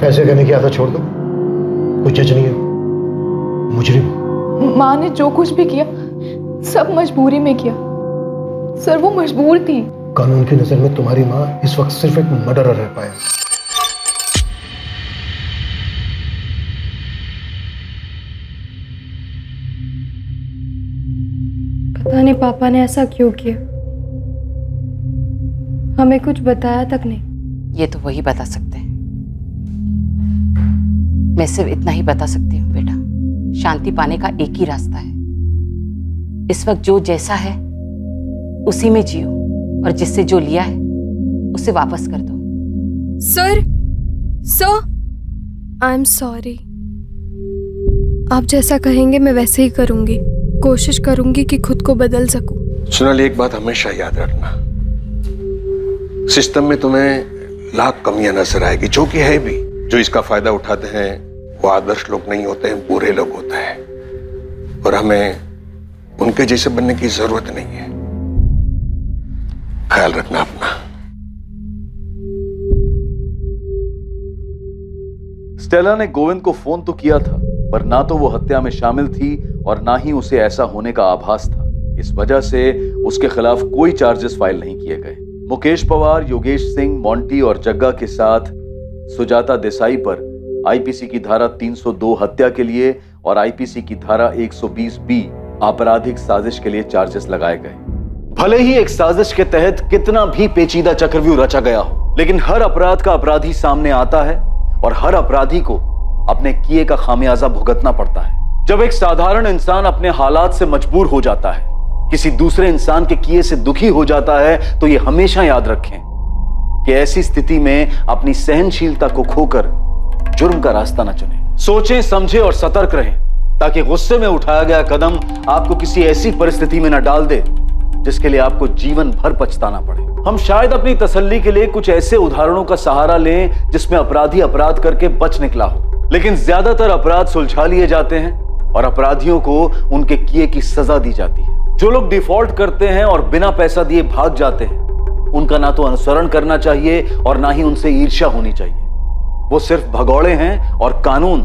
फैसले करने की आदत छोड़ दो, कोई जज नहीं है, मुजरिम। माँ ने जो कुछ भी किया सब मजबूरी में किया। सर, वो मजबूर थी। कानून की नजर में तुम्हारी माँ इस वक्त सिर्फ एक मर्डरर रह पाया। पता नहीं पापा ने ऐसा क्यों किया। हमें कुछ बताया तक नहीं। ये तो वही बता सकते हैं। मैं सिर्फ इतना ही बता सकती हूँ बेटा, शांति पाने का एक ही रास्ता है। इस वक्त जो जैसा है उसी में जियो, और जिससे जो लिया है उसे वापस कर दो। Sir I am sorry. आप जैसा कहेंगे मैं वैसे ही करूंगी। कोशिश करूंगी कि खुद को बदल सकूं। सोनाली, एक बात हमेशा याद रखना, सिस्टम में तुम्हें लाख कमियां नजर आएगी, जो कि है भी। जो इसका फायदा उठाते हैं वो आदर्श लोग नहीं होते हैं, बुरे लोग होते हैं, और हमें उनके जैसे बनने की जरूरत नहीं है। ख्याल रखना अपना। स्टेला ने गोविंद को फोन तो किया था, पर ना तो वो हत्या में शामिल थी और ना ही उसे ऐसा होने का आभास था। इस वजह से उसके खिलाफ कोई चार्जेस फाइल नहीं किए गए। मुकेश पवार, योगेश सिंह, मोंटी और जग्गा के साथ सुजाता देसाई पर आईपीसी की धारा 302 हत्या के लिए और आईपीसी की धारा 120B आपराधिक साजिश के लिए चार्जेस लगाए गए। भले ही एक साजिश के तहत कितना भी पेचीदा चक्रव्यूह रचा गया हो, लेकिन हर अपराध का अपराधी सामने आता है और हर अपराधी को अपने किए का खामियाजा भुगतना पड़ता है। जब एक साधारण इंसान अपने हालात से मजबूर हो जाता है, किसी दूसरे इंसान के किए से दुखी हो जाता है, तो ये हमेशा याद रखें कि ऐसी स्थिति में अपनी सहनशीलता को खोकर जुर्म का रास्ता न चुनें। सोचें, समझें और सतर्क रहें, ताकि गुस्से में उठाया गया कदम आपको किसी ऐसी परिस्थिति में न डाल दे जिसके लिए आपको जीवन भर पछताना पड़े। हम शायद अपनी तसल्ली के लिए कुछ ऐसे उदाहरणों का सहारा लें जिसमें अपराधी अपराध करके बच निकला हो, लेकिन ज्यादातर अपराध सुलझा लिए जाते हैं और अपराधियों को उनके किए की सजा दी जाती है। जो लोग डिफॉल्ट करते हैं और बिना पैसा दिए भाग जाते हैं, उनका ना तो अनुसरण करना चाहिए और ना ही उनसे ईर्ष्या होनी चाहिए। वो सिर्फ भगौड़े हैं और कानून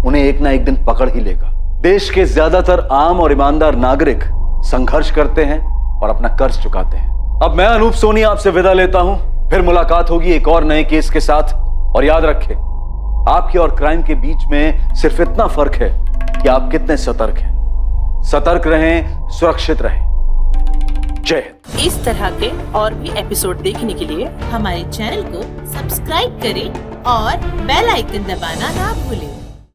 उन्हें एक ना एक दिन पकड़ ही लेगा। देश के ज्यादातर आम और ईमानदार नागरिक संघर्ष करते हैं और अपना कर्ज चुकाते हैं। अब मैं अनूप सोनी आपसे विदा लेता हूं, फिर मुलाकात होगी एक और नए केस के साथ। और याद रखें, आपके और क्राइम के बीच में सिर्फ इतना फर्क है कि आप कितने सतर्क हैं। सतर्क रहें, सुरक्षित रहें। जय हिंद। इस तरह के और भी एपिसोड देखने के लिए हमारे चैनल को सब्सक्राइब करें और बेल आइकन दबाना ना भूलें।